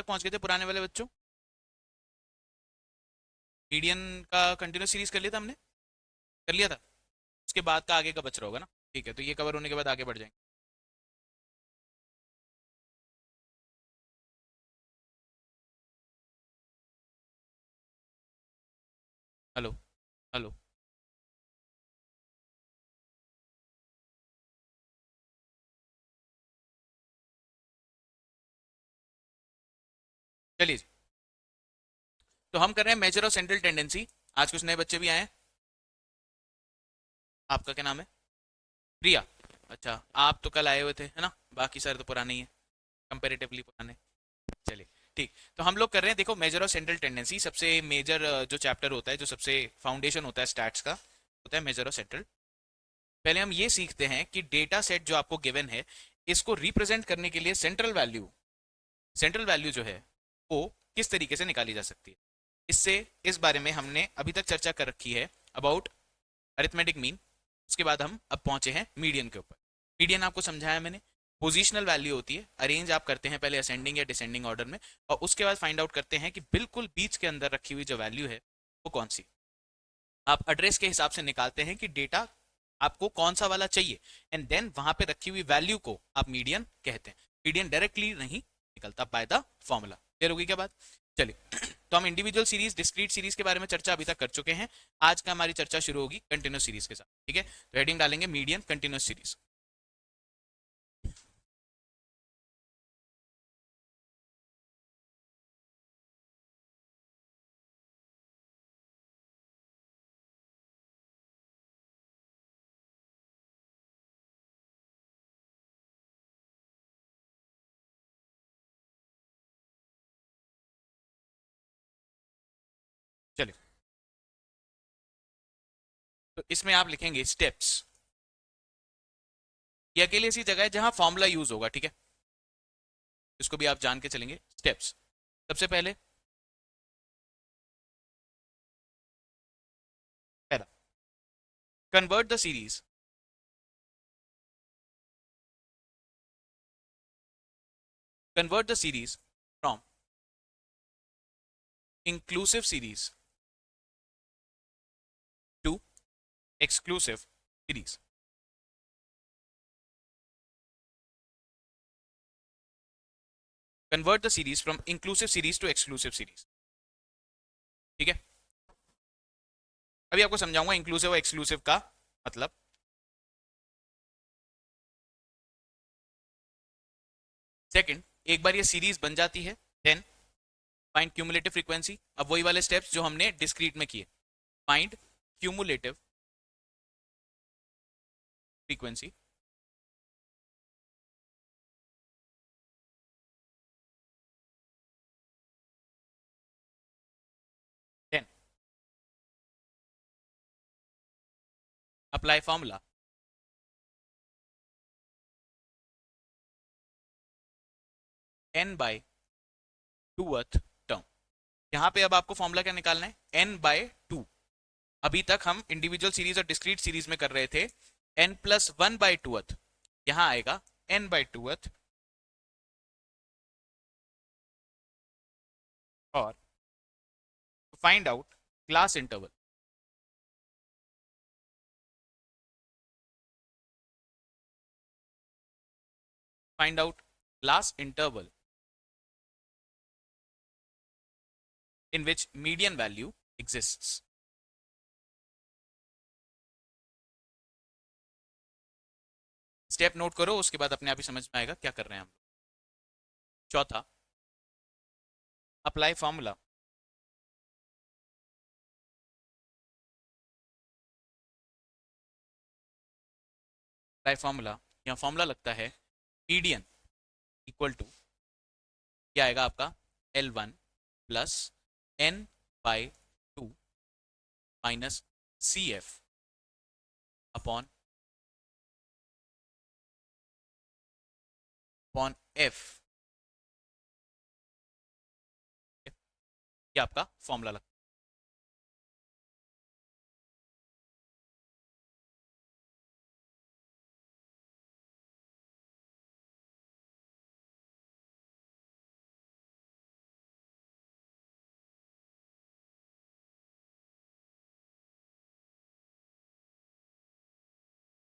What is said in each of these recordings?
तक पहुंच गए थे पुराने वाले बच्चों? मीडियन का कंटिन्यूस सीरीज कर लिया था हमने? कर लिया था। उसके बाद का आगे का बच रहा होगा ना? ठीक है, तो ये कवर होने के बाद आगे बढ़ जाएंगे। हेलो। हेलो। चलिए जी। तो हम कर रहे हैं मेजर ऑफ सेंट्रल टेंडेंसी। आज कुछ नए बच्चे भी आए हैं। आपका क्या नाम है? प्रिया। अच्छा, आप तो कल आए हुए थे है ना? बाकी सारे तो पुराने ही हैं, कंपेरेटिवली पुराने। चलिए। ठीक। तो हम लोग कर रहे हैं, देखो, मेजर ऑफ सेंट्रल टेंडेंसी। सबसे मेजर जो चैप्टर होता है, जो सबसे फाउंडेशन होता है स्टैट्स का, होता है मेजर ऑफ सेंट्रल। पहले हम ये सीखते हैं कि डेटा सेट जो आपको गिवन है, इसको रिप्रेजेंट करने के लिए सेंट्रल वैल्यू जो है वो किस तरीके से निकाली जा सकती है। इससे इस बारे में हमने अभी तक चर्चा कर रखी है अबाउट अरिथमेटिक मीन। उसके बाद हम अब पहुंचे हैं मीडियन के ऊपर। मीडियन आपको समझाया मैंने, पोजिशनल वैल्यू होती है। अरेंज आप करते हैं पहले असेंडिंग या डिसेंडिंग ऑर्डर में, और उसके बाद फाइंड आउट करते हैं कि बिल्कुल बीच के अंदर रखी हुई जो वैल्यू है वो कौन सी। आप एड्रेस के हिसाब से निकालते हैं कि डेटा आपको कौन सा वाला चाहिए, एंड देन वहां पे रखी हुई वैल्यू को आप मीडियन कहते हैं। मीडियन डायरेक्टली नहीं निकलता बाय द फॉर्मूला। क्लियर होगी क्या बात? चलिए। तो हम इंडिविजुअल सीरीज, डिस्क्रीट सीरीज के बारे में चर्चा अभी तक कर चुके हैं। आज का हमारी चर्चा शुरू होगी कंटिन्यूस सीरीज के साथ। ठीक है, तो हेडिंग डालेंगे मीडियन कंटिन्यूस सीरीज। चलिए। तो इसमें आप लिखेंगे स्टेप्स। ये अकेले ऐसी जगह है जहां फॉर्मूला यूज होगा, ठीक है? इसको भी आप जान के चलेंगे। स्टेप्स। सबसे पहले, पहला, convert the series convert the series from inclusive series to exclusive series. Convert the series from inclusive series to exclusive series. ठीक है, अभी आपको समझाऊंगा इंक्लूसिव और एक्सक्लूसिव का मतलब। सेकंड, एक बार ये सीरीज बन जाती है, देन फाइंड क्यूमुलेटिव फ्रीक्वेंसी। अब वही वाले स्टेप्स जो हमने डिस्क्रीट में किए। Find cumulative frequency. Then apply formula. n by twoth term. यहां पे अब आपको फॉर्मूला क्या निकालना है? n by two. अभी तक हम इंडिविजुअल सीरीज और डिस्क्रीट सीरीज में कर रहे थे n plus one by twoth. यहां आएगा n बाई टूथ। और find out class interval. Find out class interval in which median value exists. Step note करो, उसके बाद अपने आप ही समझ में आएगा क्या कर रहे हैं हम। चौथा, अप्लाई फॉर्मूला। अप्लाई फॉर्मूला, यहाँ फॉर्मूला लगता है मीडियन इक्वल टू, क्या आएगा आपका? L1 plus n by two minus CF upon upon F। ये आपका फॉर्मूला लगता है।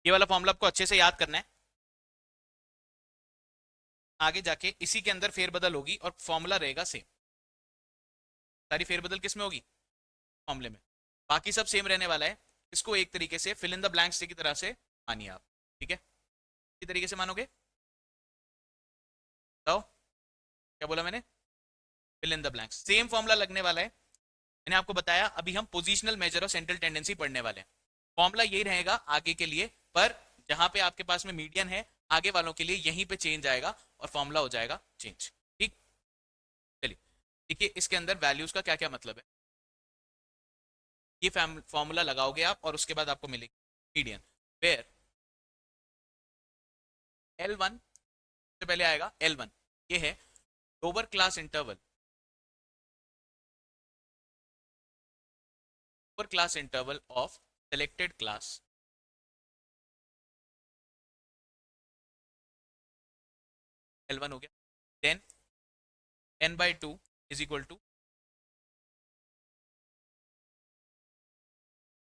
ये वाला फॉर्मूला आपको अच्छे से याद करना है, आगे जाके इसी के अंदर फेरबदल होगी और फॉर्मूला रहेगा सेम। सारी फेरबदल किस में होगी? फॉर्मूले में। बाकी सब सेम रहने वाला है। इसको एक तरीके से फिल इन द ब्लैंक्स की तरह से मानिए आप, ठीक है? इसी तरीके से मानोगे? बताओ क्या बोला मैंने? Fill in the blanks, same formula लगने वाला है। मैंने आपको बताया अभी हम पोजिशनल मेजर और सेंट्रल टेंडेंसी पढ़ने वाले हैं। फॉर्मूला यही रहेगा आगे के लिए, पर जहां पे आपके पास में मीडियन है, आगे वालों के लिए यहीं पे चेंज आएगा और फॉर्मूला हो जाएगा चेंज। ठीक, चलिए देखिए इसके अंदर वैल्यूज का क्या क्या मतलब है। ये फॉर्मूला लगाओगे आप और उसके बाद आपको मिलेगी मीडियन, वेयर L1 से पहले आएगा L1, ये है lower class interval, lower class interval of selected class, L1 हो गया। Then n/2 is equal to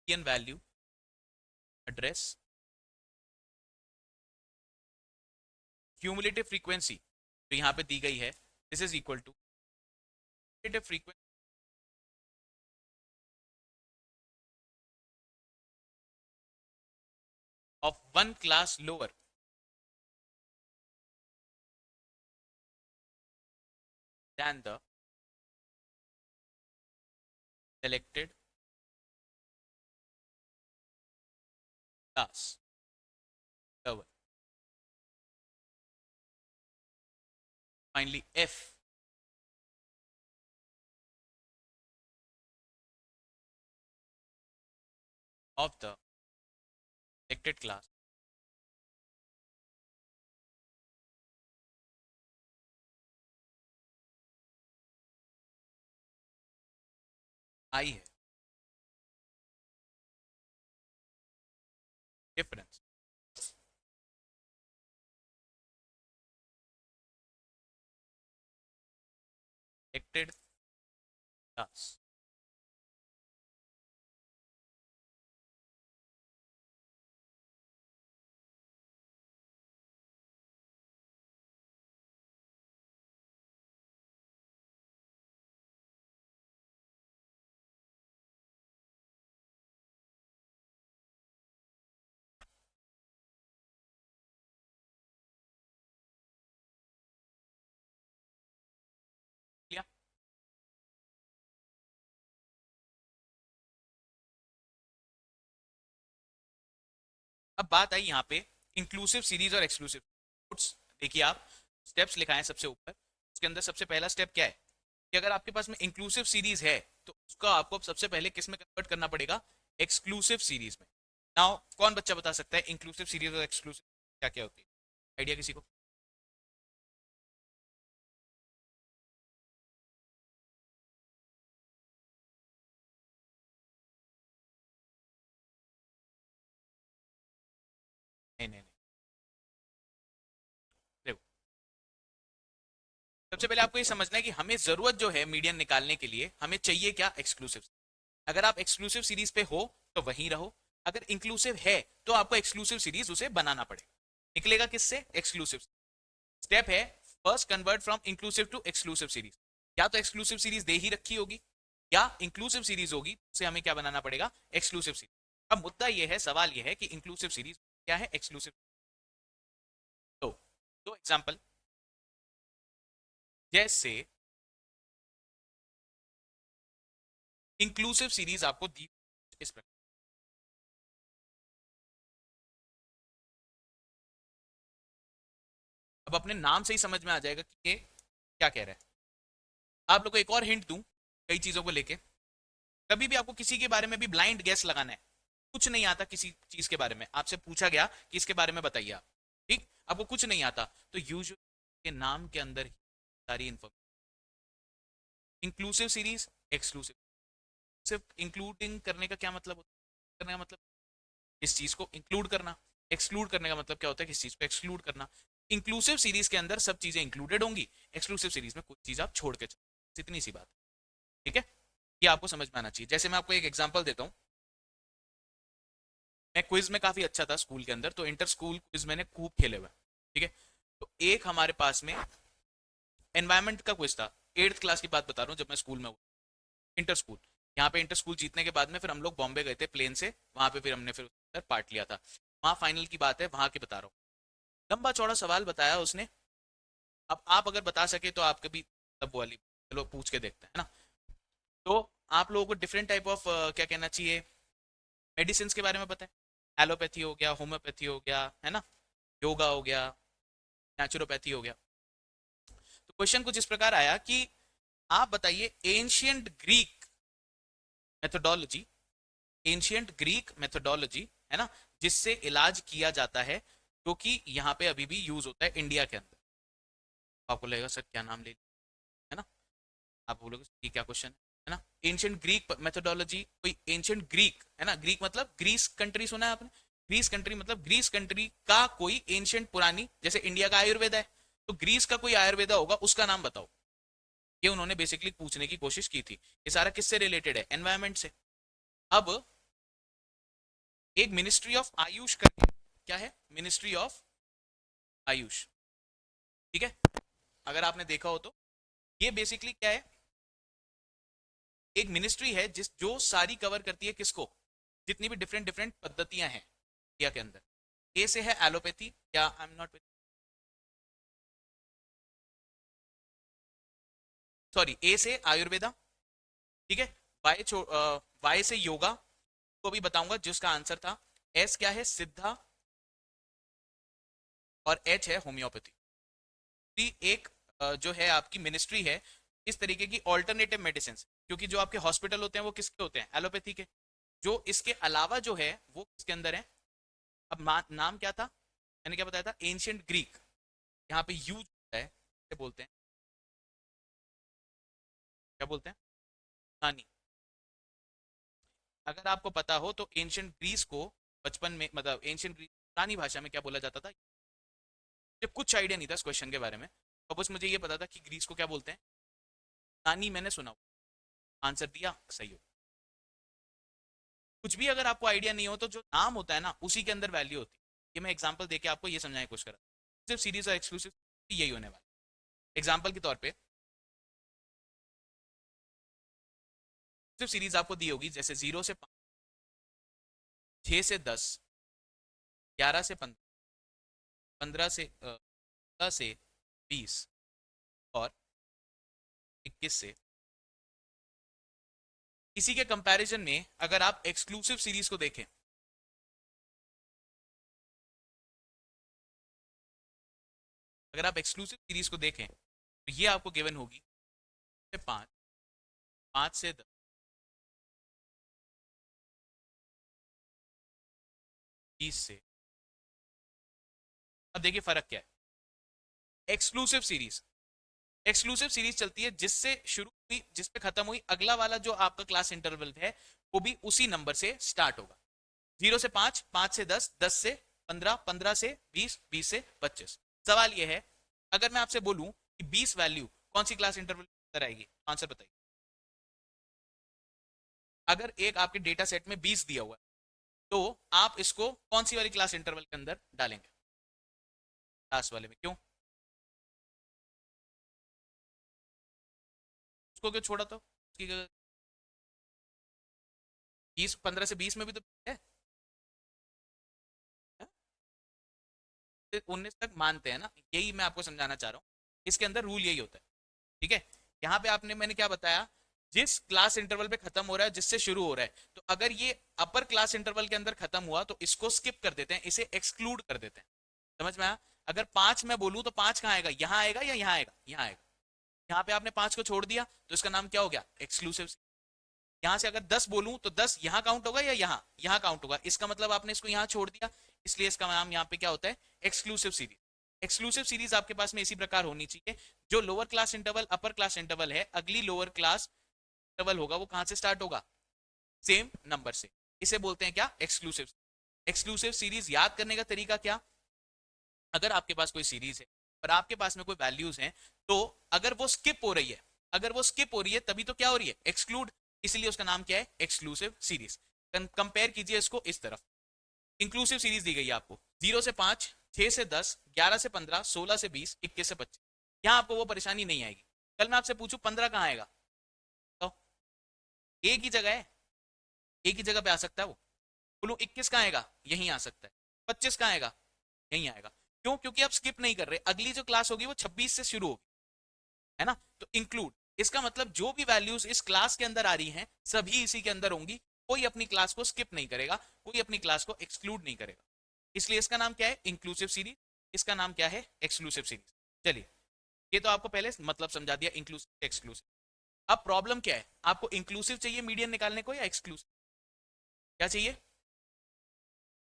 median value address, cumulative frequency जो यहाँ पे दी गई है, this is equal to cumulative frequency of one class lower than the selected class level. Finally, F of the selected class I है difference selected class लिया। अब बात आई यहाँ पे इंक्लूसिव सीरीज और एक्सक्लूसिव। देखिए आप स्टेप्स लिखाएं सबसे ऊपर, उसके अंदर सबसे पहला स्टेप क्या है कि अगर आपके पास में इंक्लूसिव सीरीज है तो उसका आपको सबसे पहले किस में कन्वर्ट करना पड़ेगा? एक्सक्लूसिव सीरीज में। नाउ कौन बच्चा बता सकता है इंक्लूसिव सीरीज और एक्सक्लूसिव क्या क्या होती है? आइडिया किसी को? नहीं नहीं नहीं, देखो सबसे पहले आपको ये समझना है कि हमें जरूरत जो है मीडियन निकालने के लिए हमें चाहिए क्या? एक्सक्लूसिव। अगर आप एक्सक्लूसिव सीरीज पे हो तो वहीं रहो, अगर इंक्लूसिव है तो आपको एक्सक्लूसिव सीरीज उसे बनाना पड़ेगा। निकलेगा किससे? एक्सक्लूसिव। स्टेप है first convert from inclusive to exclusive series. या तो एक्सक्लूसिव सीरीज दे ही रखी होगी या इंक्लूसिव सीरीज होगी, उसे हमें क्या बनाना पड़ेगा? Exclusive series. अब मुद्दा यह है, सवाल यह है कि इंक्लूसिव सीरीज क्या है, एक्सक्लूसिव। तो दो एग्जांपल, जैसे इंक्लूसिव सीरीज आपको दी इस प्रकार, अब अपने नाम से ही समझ में आ जाएगा कि ये क्या कह रहा है। आप लोग को एक और हिंट दूं कई चीजों को लेके, कभी भी आपको किसी के बारे में भी ब्लाइंड गेस लगाना है, कुछ नहीं आता किसी चीज के बारे में, आपसे पूछा गया कि इसके बारे में बताइए आप, ठीक, आपको कुछ नहीं आता, तो यूजुअली के नाम के अंदर ही सारी इन्फॉर्मेशन। Inclusive series, exclusive. सिर्फ इंक्लूडिंग करने का क्या मतलब होता है? करने का मतलब इस चीज को इंक्लूड करना। एक्सक्लूड करने का मतलब क्या होता है? किस चीज को एक्सक्लूड करना। इंक्लूसिव सीरीज के अंदर सब चीजें इंक्लूडेड होंगी, एक्सक्लूसिव सीरीज में कुछ चीज आप छोड़ के चलो, इतनी सी बात, ठीक है? ये आपको समझ में आना चाहिए। जैसे मैं आपको एक एग्जांपल देता हूं, मैं क्विज में काफी अच्छा था स्कूल के अंदर, तो इंटर स्कूल क्विज मैंने खूब खेले हुए, ठीक है। तो एक हमारे पास में एनवायरमेंट का क्विज था, 8th क्लास की बात बता रहा हूँ, जब मैं स्कूल में, इंटर स्कूल। यहाँ पे इंटर स्कूल जीतने के बाद में फिर हम लोग बॉम्बे गए थे प्लेन से, वहां पे फिर हमने फिर पार्ट लिया था। वहाँ फाइनल की बात है, वहां की बता रहा हूँ। लंबा चौड़ा सवाल बताया उसने। अब आप अगर बता सके तो आपके भी तब वो वाली, चलो पूछ के देखते हैं, है ना। तो आप लोगों को डिफरेंट टाइप ऑफ क्या कहना चाहिए, मेडिसिन के बारे में पता है। एलोपैथी हो गया, होम्योपैथी हो गया, है ना, योगा हो गया, नेचुरोपैथी हो गया। तो क्वेश्चन कुछ इस प्रकार आया कि आप बताइए ancient Greek methodology, ancient Greek methodology, है ना, जिससे इलाज किया जाता है, क्योंकि यहाँ पे अभी भी यूज होता है इंडिया के अंदर। आपको लगेगा सर क्या नाम ले लिया, है ना, आप बोलोगे ये क्या क्वेश्चन है ना। एंशियंट ग्रीक मेथोडोलॉजी, कोई एंशियंट ग्रीक, है ना, ग्रीक मतलब ग्रीस कंट्री, सुना है आपने, ग्रीस कंट्री मतलब ग्रीस कंट्री का कोई एंशियंट पुरानी, जैसे इंडिया का आयुर्वेद है, तो ग्रीस का कोई आयुर्वेदा होगा, उसका नाम बताओ। ये उन्होंने बेसिकली पूछने की कोशिश की थी। ये सारा किससे रिलेटेड है, एनवायरमेंट से। अब एक मिनिस्ट्री ऑफ आयुष करके, क्या है, मिनिस्ट्री ऑफ आयुष, ठीक है, अगर आपने देखा हो तो, ये बेसिकली क्या है, एक मिनिस्ट्री है जिस जो सारी कवर करती है किसको, जितनी भी डिफरेंट डिफरेंट पद्धतियां हैं इंडिया के अंदर। ए से है एलोपैथी, या आई एम नॉट, सॉरी, ए से आयुर्वेदा, ठीक है, वाई वाई से योगा, को भी बताऊंगा जिसका आंसर था। एस क्या है, सिद्धा, और एच है होम्योपैथी। एक जो है आपकी मिनिस्ट्री है इस तरीके की ऑल्टरनेटिव मेडिसिन, क्योंकि जो आपके हॉस्पिटल होते हैं वो किसके होते हैं, एलोपैथी के। जो इसके अलावा जो है वो किसके अंदर है। अब नाम क्या था, मैंने क्या बताया था, एंशियंट ग्रीक। यहाँ पे यूज होता है, क्या बोलते हैं, क्या बोलते हैं, यूनानी। अगर आपको पता हो तो एंशियंट ग्रीस को बचपन में, मतलब एंशियंट ग्रीस पुरानी भाषा में क्या बोला जाता था, मुझे कुछ आइडिया नहीं था इस क्वेश्चन के बारे में, और बस मुझे ये पता था कि ग्रीस को क्या बोलते हैं, यूनानी, मैंने सुना। आंसर दिया सही हो। कुछ भी अगर आपको आइडिया नहीं हो तो जो नाम होता है ना उसी के अंदर वैल्यू होती है। ये मैं एग्जांपल देके आपको ये समझाने की कोशिश कर रहा हूं। सिर्फ सीरीज और एक्सक्लूसिव यही होने वाला। एग्जांपल के तौर पे सिर्फ सीरीज आपको दी होगी, जैसे 0 से 5, 6 से 10, 11 से 15, 15 से 16 से 20, और 21 से। इसी के कंपैरिजन में अगर आप एक्सक्लूसिव सीरीज को देखें, अगर आप एक्सक्लूसिव सीरीज को देखें तो ये आपको गिवन होगी 5, 5 से 10, 20 से। अब देखिए फर्क क्या है। एक्सक्लूसिव सीरीज, एक्सक्लूसिव सीरीज चलती है जिससे शुरू हुई, जिस पे खत्म हुई, अगला वाला जो आपका क्लास इंटरवल है वो भी उसी नंबर से स्टार्ट होगा। 0 से 5, 5 से 10, 10 से 15, 15 से 20, 20 से 25। सवाल ये है, अगर मैं आपसे बोलूं कि 20 वैल्यू कौन सी क्लास इंटरवल के अंदर आएगी, आंसर बताइए। अगर एक आपके डेटा सेट में 20 दिया हुआ है तो आप इसको कौन सी वाली क्लास इंटरवल के अंदर डालेंगे, लास्ट वाले में, क्यों, उसको क्यों छोड़ा, तो उसकी 20, 15 से 20 में भी तो है, 19 तक मानते हैं ना, यही मैं आपको समझाना चाह रहा हूँ। इसके अंदर रूल यही होता है, ठीक है। यहाँ पे आपने, मैंने क्या बताया, जिस क्लास इंटरवल पे खत्म हो रहा है, जिससे शुरू हो रहा है, तो अगर ये अपर क्लास इंटरवल के अंदर खत्म हुआ तो इसको स्किप कर देते हैं, इसे एक्सक्लूड कर देते हैं। समझ में आया। अगर 5 मैं बोलूं तो 5 कहाँ आएगा, यहाँ आएगा या यहाँ आएगा, यहाँ आएगा। यहाँ पे आपने 5 को छोड़ दिया तो इसका नाम क्या हो गया, एक्सक्लूसिव। यहाँ से अगर 10 बोलूं तो 10 यहाँ काउंट होगा या यहाँ, यहाँ काउंट होगा, इसका मतलब आपने इसको यहाँ छोड़ दिया, इसलिए इसका नाम यहाँ पे क्या होता है, एक्सक्लूसिव सीरीज। एक्सक्लूसिव सीरीज आपके पास में इसी प्रकार होनी चाहिए, जो lower class interval upper class interval है, अगली लोअर क्लास इंटरवल होगा वो कहां से स्टार्ट होगा, सेम नंबर से। इसे बोलते हैं क्या, एक्सक्लूसिव। एक्सक्लूसिव सीरीज याद करने का तरीका क्या, अगर आपके पास कोई सीरीज है और आपके पास में कोई वैल्यूज हैं, तो अगर वो स्किप हो रही है, अगर वो स्किप हो रही है तभी तो क्या हो रही है, एक्सक्लूड, इसलिए उसका नाम क्या है, एक्सक्लूसिव सीरीज। कंपेयर कीजिए इसको इस तरफ, इंक्लूसिव सीरीज दी गई है आपको, 0 से 5, 6 से 10, 11 से 15, 16 से 20, 21 से 25। यहां आपको वो परेशानी नहीं आएगी। कल मैं आपसे पूछूं 15 कहां आएगा, तो एक ही जगह है, एक ही जगह पे आ सकता है वो। बोलूं 21 कहां आएगा, यहीं आ सकता है। 25 कहां आएगा, यहीं आएगा। क्यों? क्योंकि आप स्किप नहीं कर रहे, अगली जो क्लास होगी वो 26 से शुरू होगी, है ना। तो इंक्लूड, इसका मतलब जो भी वैल्यूज इस क्लास के अंदर आ रही हैं सभी इसी के अंदर होंगी। कोई अपनी क्लास को स्किप नहीं करेगा, कोई अपनी क्लास को एक्सक्लूड नहीं करेगा। इसलिए इसका नाम क्या है, इंक्लूसिव सीरीज। इसका नाम क्या है, एक्सक्लूसिव सीरीज। चलिए, ये तो आपको पहले मतलब समझा दिया इंक्लूसिव एक्सक्लूसिव। अब प्रॉब्लम क्या है, आपको इंक्लूसिव चाहिए मीडियन निकालने को या एक्सक्लूसिव, क्या चाहिए?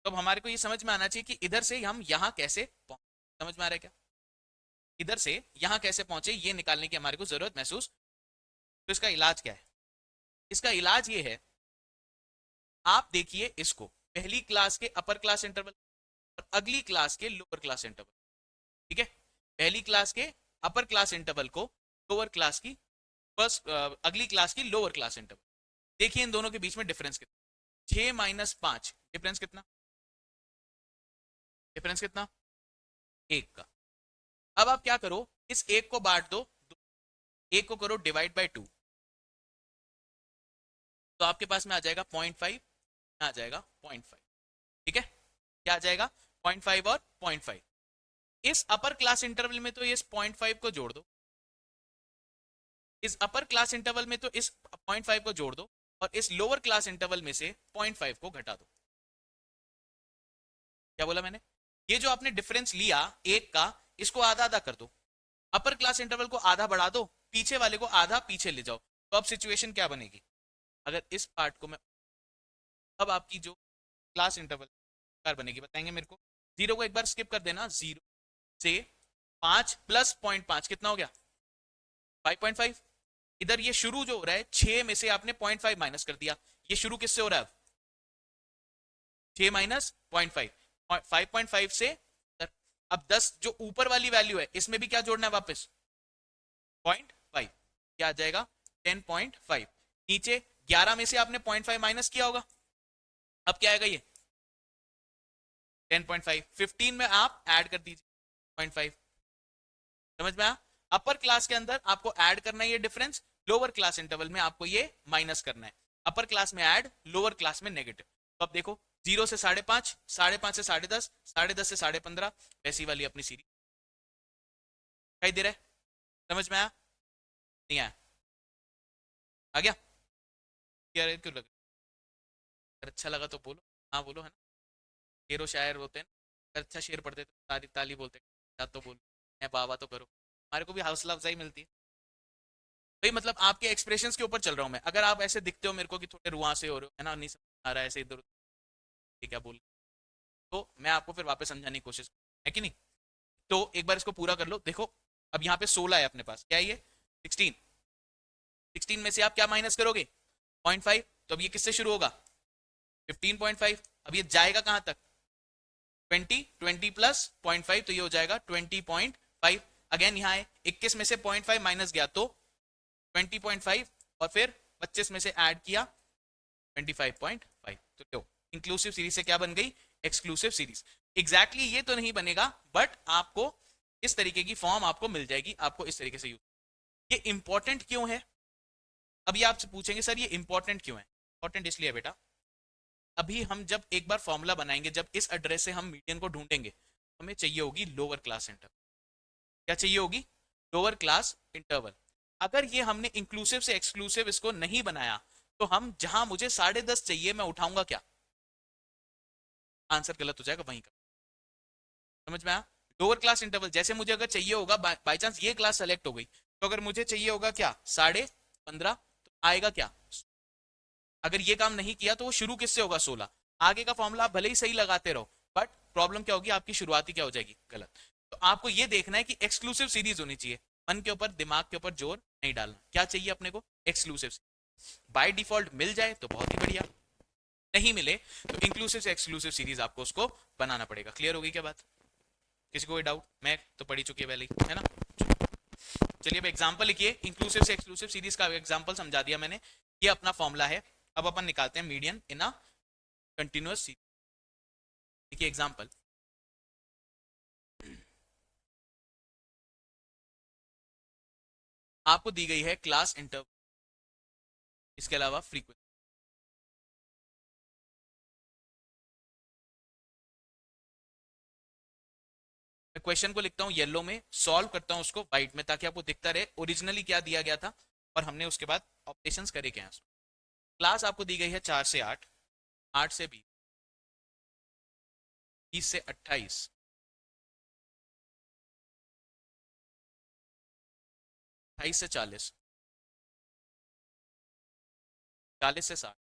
तो अब हमारे को ये समझ में आना चाहिए कि इधर से हम यहां कैसे पहुंचे। समझ में आ रहा है क्या? इधर से यहां कैसे पहुंचे ये निकालने की हमारे को जरूरत महसूस। तो इसका इलाज क्या है? इसका इलाज ये है, आप देखिए इसको, पहली क्लास के अपर क्लास इंटरवल और अगली क्लास के लोअर क्लास इंटरवल। ठीक है, पहली क्लास के अपर क्लास इंटरवल को लोअर क्लास की फर्स्ट अगली क्लास की लोअर क्लास इंटरवल। देखिए इन दोनों के बीच में डिफरेंस कितना, 6 माइनस 5, डिफरेंस कितना, डिफरेंस कितना, एक का। अब आप क्या करो, इस एक को बांट दो, एक को करो डिवाइड बाय 2, तो आपके पास में आ जाएगा 0.5, आ जाएगा 0.5। ठीक है, क्या आ जाएगा, 0.5 और 0.5। इस अपर क्लास इंटरवल में तो इस 0.5 को जोड़ दो, इस अपर क्लास इंटरवल में तो इस 0.5 को जोड़ दो, और इस लोअर क्लास इंटरवल में से 0.5 को घटा दो। क्या बोला मैंने? ये जो आपने डिफरेंस लिया एक का, इसको आधा आधा कर दो, अपर क्लास इंटरवल को आधा बढ़ा दो, पीछे वाले को आधा पीछे ले जाओ। तो अब सिचुएशन क्या बनेगी, अगर इस पार्ट को मैं, अब आपकी जो क्लास इंटरवल कार बनेगी बताएंगे मेरे को। 0 को एक बार स्किप कर देना, 0 से 5 प्लस 0.5 कितना हो गया, 5.5। इधर ये शुरू जो हो रहा है 6 में से आपने 0.5 माइनस कर दिया, ये शुरू किससे हो रहा है, 6 माइनस 0.5, 5.5 से। अब 10 जो ऊपर वाली वैल्यू है इसमें भी क्या जोड़ना है वापस, 0.5, क्या आ जाएगा 10.5। नीचे 11 में से आपने 0.5 माइनस किया होगा, अब क्या आएगा ये 10.5। 15 में आप ऐड कर दीजिए 0.5। समझ में आया? अपर क्लास के अंदर आपको ऐड करना है ये डिफरेंस, लोअर क्लास इंटरवल में आपको ये माइनस करना है। अपर क्लास में ऐड, लोअर क्लास में नेगेटिव। तो अब देखो 0 से 5.5, 5.5 से 10.5, 10.5 से 15.5, वैसी वाली अपनी सीरीज दिखाई दे रहा है। समझ में आया, नहीं आया, आ गया? क्या क्यों लग, अगर अच्छा लगा तो बोलो, हाँ बोलो, है ना। शेरो शायर होते हैं ना, अगर अच्छा शेर पढ़ते तो ताली ताली बोलते, या तो बोलो मैं बाबा तो करो, हमारे को भी हौसला अफजाई मिलती है भाई। मतलब आपके एक्सप्रेशंस के ऊपर चल रहा हूँ मैं। अगर आप ऐसे दिखते हो मेरे को कि थोड़े रुआ से हो रहे हो, है ना, नहीं समझ आ रहा है ऐसे इधर उधर क्या बोल, तो मैं आपको फिर वापस समझाने की कोशिश, है कि नहीं। तो एक बार इसको पूरा कर लो, देखो अब यहाँ पे 16 है अपने पास, क्या है ये 16, 16 में से आप क्या माइनस करोगे 0.5, तो अब ये किससे शुरू होगा 15.5। अब ये जाएगा कहां तक 20, 20 प्लस 0.5, तो ये हो जाएगा 20.5। अगेन यहाँ है 21 में से 0.5 माइनस गया तो 20.5, और फिर 25 में से ऐड किया 25.5। तो लो इंक्लूसिव सीरीज से क्या बन गई, एक्सक्लूसिव सीरीज। एग्जैक्टली ये तो नहीं बनेगा, बट आपको इस तरीके की फॉर्म आपको मिल जाएगी, आपको इस तरीके से यूज। ये इंपॉर्टेंट क्यों है, अभी आपसे पूछेंगे सर ये इंपॉर्टेंट क्यों है। इंपॉर्टेंट इसलिए बेटा, अभी हम जब एक बार फॉर्मूला बनाएंगे, जब इस एड्रेस से हम मीडियन को ढूंढेंगे, हमें चाहिए होगी लोअर क्लास इंटरवल। क्या चाहिए होगी, लोअर क्लास इंटरवल। अगर ये हमने इंक्लूसिव से एक्सक्लूसिव इसको नहीं बनाया, तो हम जहां मुझे 10.5 चाहिए मैं उठाऊंगा क्या, आंसर गलत हो जाएगा वहीं का। समझ में आया? लोअर क्लास इंटरवल जैसे मुझे अगर चाहिए होगा, बाई चांस ये क्लास सेलेक्ट हो गई, तो अगर मुझे चाहिए होगा क्या 15.5, तो आएगा क्या, अगर ये काम नहीं किया तो वो शुरू किससे होगा 16। आगे का फॉर्मूला आप भले ही सही लगाते रहो, बट प्रॉब्लम क्या होगी, आपकी शुरुआती क्या हो जाएगी गलत। तो आपको ये देखना है कि एक्सक्लूसिव सीरीज होनी चाहिए, मन के ऊपर दिमाग के ऊपर जोर नहीं डालना। क्या चाहिए अपने को, एक्सक्लूसिव। बाय डिफॉल्ट मिल जाए तो बहुत ही बढ़िया, नहीं मिले तो इंक्लूसिव से एक्सक्लूसिव सीरीज आपको उसको बनाना पड़ेगा। क्लियर होगी क्या बात, किसी को कोई डाउट, मैं तो पढ़ी चुकी है पहले ही, है ना। चलिए अब एग्जांपल लिखिए, इंक्लूसिव से एक्सक्लूसिव सीरीज का एग्जांपल समझा दिया मैंने। ये अपना फॉर्मूला है, अब अपन निकालते हैं median in a continuous series. देखिए एग्जाम्पल, आपको दी गई है क्लास इंटरवल, इसके अलावा फ्रीक्वेंसी। मैं क्वेश्चन को लिखता हूँ येलो में, सॉल्व करता हूँ उसको व्हाइट में, ताकि आपको दिखता रहे ओरिजिनली क्या दिया गया था और हमने उसके बाद ऑपरेशंस करे क्या हैं। क्लास आपको दी गई है 4 से 8, 8 से 20, 20 से 28, 28 से 40, 40 से 60,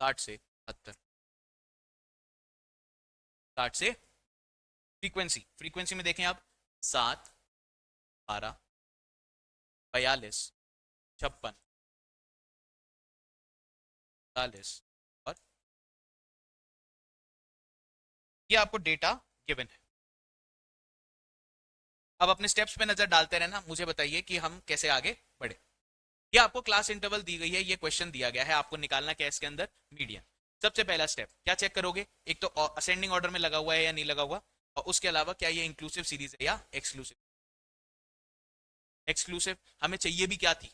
60 से 70, 60 से, फ्रीक्वेंसी, फ्रीक्वेंसी में देखें आप, 7, 12, 42, 56, 40, और ये आपको डेटा गिवन है। अब अपने स्टेप्स पे नजर डालते रहना, मुझे बताइए कि हम कैसे आगे बढ़े। ये आपको क्लास इंटरवल दी गई है, ये क्वेश्चन दिया गया है, आपको निकालना क्या है इसके अंदर, मीडियन। सबसे पहला स्टेप क्या चेक करोगे, एक तो असेंडिंग ऑर्डर में लगा हुआ है या नहीं लगा हुआ, और उसके अलावा क्या ये इंक्लूसिव सीरीज है या एक्सक्लूसिव। एक्सक्लूसिव हमें चाहिए भी क्या थी,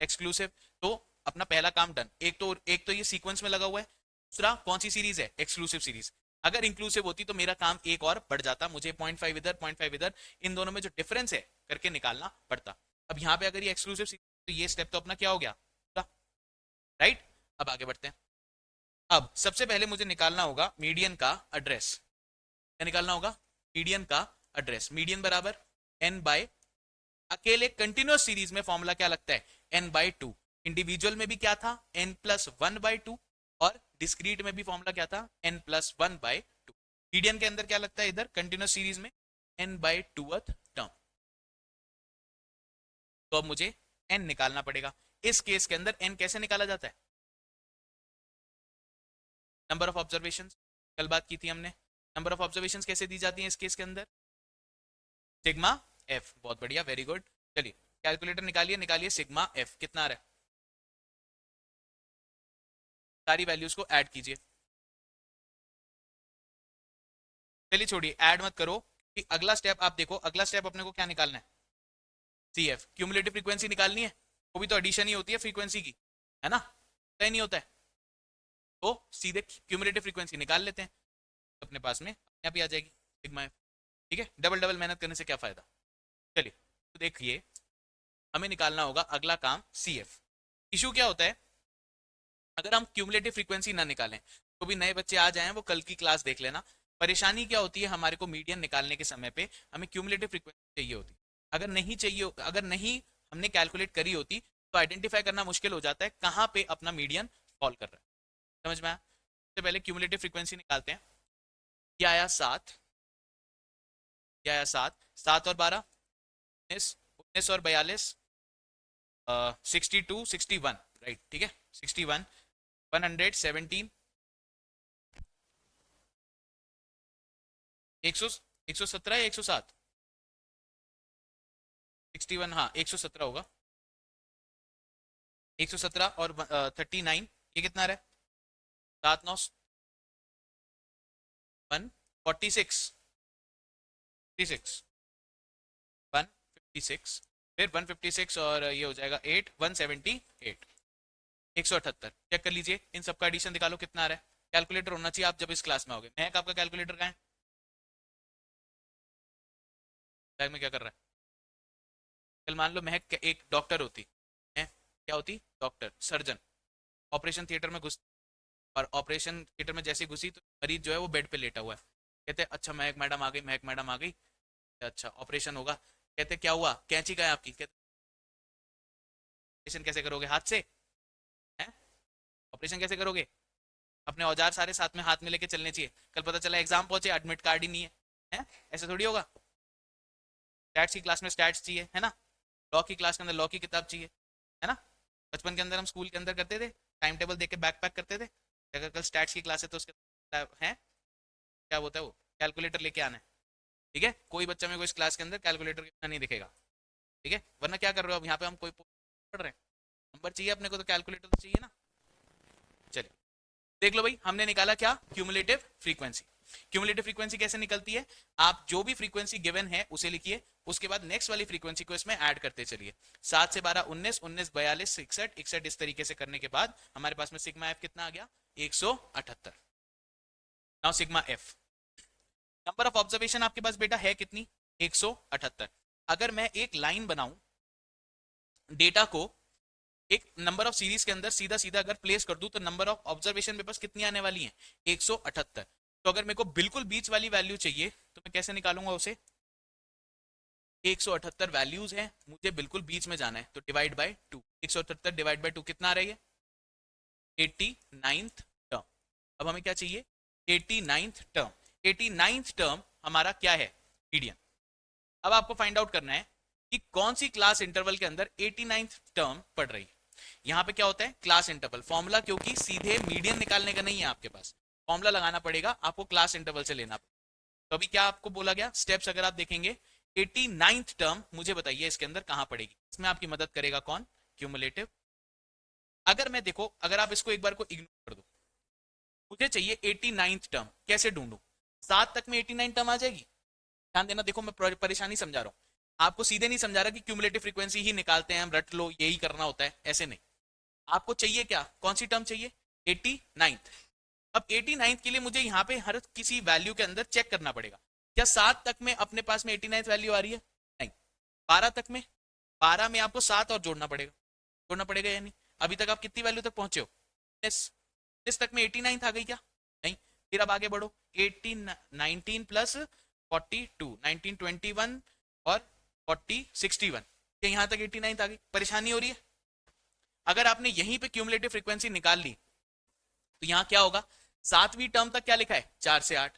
एक्सक्लूसिव। तो अपना पहला काम डन। एक तो ये सीक्वेंस में लगा हुआ है, दूसरा कौन सी सीरीज है, एक्सक्लूसिव सीरीज। अगर इंक्लूसिव होती तो मेरा काम एक और बढ़ जाता, मुझे 0.5 इधर 0.5 इधर, इन दोनों में जो डिफरेंस है करके निकालना पड़ता। अब यहाँ पे अगर ये एक्सक्लूसिव सीरीज, तो ये स्टेप तो अपना क्या हो गया, राइट। अब आगे बढ़ते हैं। अब सबसे पहले मुझे निकालना होगा मीडियन का एड्रेस। क्या निकालना होगा, मीडियन का एड्रेस। मीडियन बराबर n बाय, अकेले कंटिन्यूस सीरीज में फॉर्मूला क्या लगता है, n/2। इंडिविजुअल में भी क्या था, n+1/2, और डिस्क्रीट में भी फॉर्मूला क्या था, n+1/2। मीडियन के अंदर क्या लगता है, इधर कंटिन्यूस सीरीज में n/2th टर्म। तो अब मुझे n निकालना पड़ेगा। इस केस के अंदर n कैसे निकाला जाता है, नंबर ऑफ ऑब्जर्वेशन, कल बात की थी हमने। नंबर ऑफ ऑब्जर्वेशन कैसे दी जाती है इस केस के अंदर, सिग्मा एफ। बहुत बढ़िया, वेरी गुड। चलिए कैलकुलेटर निकालिए, निकालिए सिग्मा एफ कितना आ रहा है, सारी वैल्यूज को ऐड कीजिए। चलिए छोड़िए, ऐड मत करो, कि अगला स्टेप आप देखो, अगला स्टेप अपने को क्या निकालना है, सी एफ, क्यूमुलेटिव फ्रीक्वेंसी निकालनी है। वो भी तो एडिशन ही होती है फ्रीक्वेंसी की, है ना, तय नहीं होता है। तो सीधे क्यूमुलेटिव फ्रीक्वेंसी निकाल लेते हैं, तो अपने पास में अपने आप ही आ जाएगी सिग्मा एफ। ठीक है, डबल डबल मेहनत करने से क्या फायदा। चलिए तो देखिए, हमें निकालना होगा अगला काम सी एफ। इशू क्या होता है, अगर हम क्यूमुलेटिव फ्रीक्वेंसी ना निकालें, तो भी नए बच्चे आ जाएं वो कल की क्लास देख लेना, परेशानी क्या होती है हमारे को, मीडियन निकालने के समय पे हमें क्यूमुलेटिव फ्रीक्वेंसी चाहिए होती, अगर नहीं चाहिए, अगर नहीं हमने कैलकुलेट करी होती, तो आइडेंटिफाई करना मुश्किल हो जाता है कहाँ पे अपना मीडियन फॉल कर रहा है। समझ में आया। सबसे पहले क्यूमुलेटिव फ्रीक्वेंसी निकालते हैं। क्या आया 7, क्या आया 7, 7 और 12, 19, 19 और 42, 62, 61, राइट, ठीक है, 61, 117, 117 या 107, 61, हाँ 117 होगा, 117 और 39, ये कितना रहा है, 7 9, 146, 56, 156, फिर 156 और ये हो जाएगा 8, 178, 178। चेक कर लीजिए, इन सबका एडिशन निकालो कितना आ रहा है। कैलकुलेटर होना चाहिए आप जब इस क्लास में होगे। महक आपका कैलकुलेटर कहाँ है, बैग में क्या कर रहा है। कल मान लो महक एक डॉक्टर होती है, क्या होती, डॉक्टर, सर्जन, ऑपरेशन थिएटर में घुस, और ऑपरेशन थिएटर में जैसे घुसी तो मरीज जो है वो बेड पे लेटा हुआ है। कहते हैं अच्छा महक मैडम आ गई, महक मैडम आ गई, अच्छा ऑपरेशन होगा। कहते क्या हुआ, कैंची का है आपकी, कहते ऑपरेशन कैसे करोगे, हाथ से है, ऑपरेशन कैसे करोगे, अपने औजार सारे साथ में हाथ में लेके चलने चाहिए। कल पता चला एग्जाम पहुंचे एडमिट कार्ड ही नहीं है, है? ऐसे थोड़ी होगा। स्टैट्स की क्लास में स्टैट्स चाहिए, है ना, लॉ की क्लास के अंदर लॉ की किताब चाहिए, है ना। बचपन के अंदर हम स्कूल के अंदर करते थे, टाइम टेबल देख के बैक पैक करते थे। अगर कल स्टैट्स की क्लास है तो उसके है क्या होता है वो, कैलकुलेटर लेके आना है। ठीक है, कोई बच्चा मेरे को इस क्लास के अंदर कैलकुलेटर के बिना नहीं दिखेगा। ठीक है, वरना क्या कर रहे हो अब यहाँ पे, हम कोई पढ़ रहे हैं, नंबर चाहिए अपने को तो कैलकुलेटर तो चाहिए ना। चलिए देख लो भाई, हमने निकाला क्या, क्यूमुलेटिव फ्रीक्वेंसी। क्यूमुलेटिव फ्रीक्वेंसी कैसे निकलती है, आप जो भी फ्रीक्वेंसी गिवन है उसे लिखिए, उसके बाद नेक्स्ट वाली फ्रीक्वेंसी को इसमें ऐड करते चलिए। 7 से 12 19, 19 42 61, 61 इस तरीके से करने के बाद हमारे पास में सिग्मा एफ कितना आ गया, 178। Now sigma F, number of observation आपके पास बेटा है कितनी, 178। अगर मैं एक लाइन बनाऊं, डेटा को एक नंबर ऑफ सीरीज के अंदर सीधा सीधा अगर प्लेस कर दूं, तो नंबर ऑफ ऑब्जर्वेशन मेरे पास कितनी आने वाली है, 178। तो अगर मेरे को बिल्कुल बीच वाली वैल्यू चाहिए तो मैं कैसे निकालूंगा उसे, 178 वैल्यूज है, मुझे बिल्कुल बीच में जाना है, तो डिवाइड बाय 2, 178 डिवाइड बाय 2 कितना आ रही है, 89th टर्म। अब हमें क्या चाहिए, 89th टर्म। 89th टर्म हमारा क्या है, मीडियन। अब आपको फाइंड आउट करना है कि कौन सी क्लास इंटरवल के अंदर 89th टर्म पड़ रही है। यहां पे क्या होता है, क्लास इंटरवल फॉर्मूला, क्योंकि सीधे मीडियन निकालने का नहीं है आपके पास, फॉर्मूला लगाना पड़ेगा आपको, क्लास इंटरवल से लेना पड़ेगा। तो अभी क्या आपको बोला गया, स्टेप्स अगर आप देखेंगे, 89th टर्म मुझे बताइए इसके अंदर कहां पड़ेगी। इसमें आपकी मदद करेगा कौन, क्यूमुलेटिव। अगर मैं देखो, अगर आप इसको एक बार को इग्नोर कर दो, मुझे चाहिए 89th टर्म, कैसे ढूंढूं, 7 तक में 89 टर्म आ जाएगी। ध्यान देना, देखो मैं परेशानी समझा रहा हूं आपको, सीधे नहीं समझा रहा कि क्यूमुलेटिव फ्रीक्वेंसी ही निकालते हैं हम, रट लो यही करना होता है, ऐसे नहीं। आपको चाहिए क्या, कौन सी टर्म चाहिए, 89th। अब 89th के लिए मुझे यहाँ पे हर किसी वैल्यू के अंदर चेक करना पड़ेगा, क्या 7 तक में अपने पास में 89th वैल्यू आ रही है, नहीं। 12 तक में, 12 में आपको 7 और जोड़ना पड़ेगा या नहीं। अभी तक आप कितनी वैल्यू तक पहुंचे हो, इस तक में 89th आ गई क्या, नहीं। फिर अब आगे बढ़ो, 18 19 प्लस 42, 19 21 और 40 61, यहां तक 89th आ गई। परेशानी हो रही है, अगर आपने यहीं पे क्यूमुलेटिव फ्रीक्वेंसी निकाल ली तो यहां क्या होगा, 7वीं टर्म तक क्या लिखा है, 4 से 8,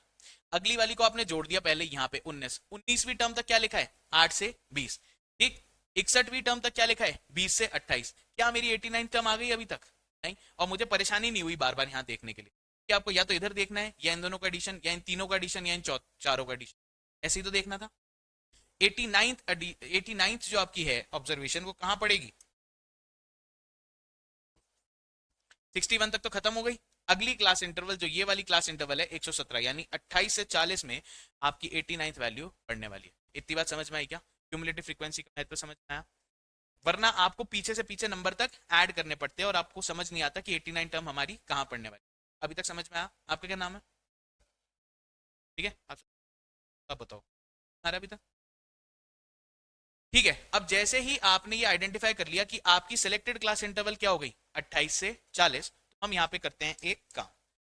अगली वाली को आपने जोड़ दिया पहले यहां पे 19, 19वीं टर्म तक क्या लिखा है, 8 से 20, ठीक। 61वीं टर्म तक क्या लिखा है, 20 से 28। क्या मेरी 89 टर्म आ गई अभी तक, नहीं। और मुझे परेशानी नहीं हुई बार बार यहां देखने के लिए कि आपको या तो इधर देखना है, या इन दोनों का एडिशन, या इन तीनों का एडिशन, या इन चारों का एडिशन, ऐसे ही तो देखना था। 89th जो आपकी है ऑब्जर्वेशन, वो कहां पड़ेगी, 61 तक तो खत्म हो गई। अगली क्लास इंटरवल जो ये वाली क्लास इंटरवल है 117, यानी 28 से 40 में आपकी 89th वैल्यू पढ़ने वाली है। इतनी बात समझ में आई क्या, क्यूमुलेटिव फ्रीक्वेंसी का महत्व समझ में आया। वरना आपको पीछे से पीछे नंबर तक ऐड करने पड़ते हैं और आपको समझ नहीं आता कि 89 टर्म हमारी कहां पढ़ने वाली। अभी तक समझ में आया, आपका क्या नाम है, ठीक है, आप बताओ हमारा अभी तक, ठीक है। अब जैसे ही आपने ये आइडेंटिफाई कर लिया कि आपकी सिलेक्टेड क्लास इंटरवल क्या हो गई, 28 से 40, तो हम यहाँ पे करते हैं एक काम,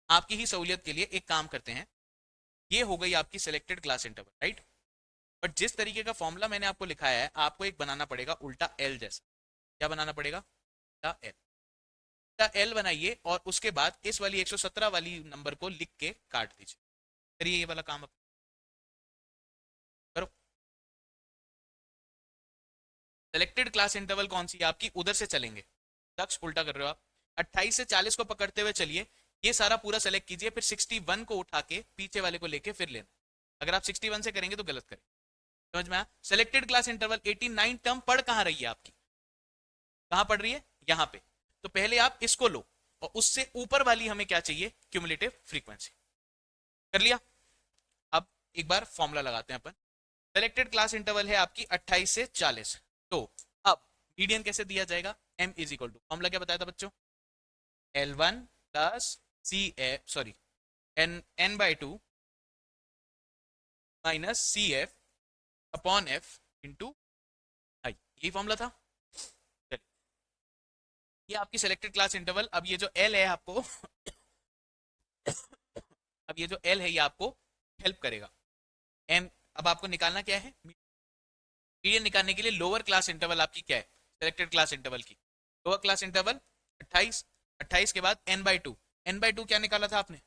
आपकी ही सहूलियत के लिए एक काम करते हैं। ये हो गई आपकी selected class interval, right. But जिस तरीके का फॉर्मूला मैंने आपको लिखाया है, आपको एक बनाना पड़ेगा उल्टा एल जैसा। क्या बनाना पड़ेगा, उल्टा एल। उल्टा एल बनाइए और उसके बाद इस वाली 117 वाली नंबर को लिख के काट दीजिए। करिए ये वाला काम करो। सेलेक्टेड क्लास इंटरवल कौन सी है आपकी, उधर से चलेंगे, लक्ष्य उल्टा कर रहे हो आप। 28 से 40 को पकड़ते हुए चलिए, ये सारा पूरा सेलेक्ट कीजिए, फिर 61 को उठा के पीछे वाले को लेके फिर लेना। अगर आप 61 से करेंगे तो गलत करें, समझ में आया। सेलेक्टेड क्लास इंटरवल 89 टर्म पढ़ कहां रही है आपकी, कहां पढ़ रही है, यहां पे। तो पहले आप इसको लो और उससे ऊपर वाली हमें क्या चाहिए, क्यूमुलेटिव फ्रीक्वेंसी। कर लिया। अब एक बार फॉर्मूला लगाते हैं अपन। सेलेक्टेड क्लास इंटरवल है आपकी 28 से 40, तो अब मीडियन कैसे दिया जाएगा, m is equal to, formula क्या बताया था बच्चों, L1 plus C F, sorry n by 2 minus C F upon F into I, यही फॉर्मूला था। चलिए, ये आपकी सेलेक्टेड क्लास इंटरवल। अब ये जो L है आपको अब ये जो L है ये आपको हेल्प करेगा। m अब आपको निकालना क्या है, मीडियन निकालने के लिए लोअर क्लास इंटरवल आपकी क्या है, सेलेक्टेड क्लास इंटरवल की लोअर क्लास इंटरवल 28, 28 के बाद n बाई 2, n बाई 2 क्या निकाला था आपने,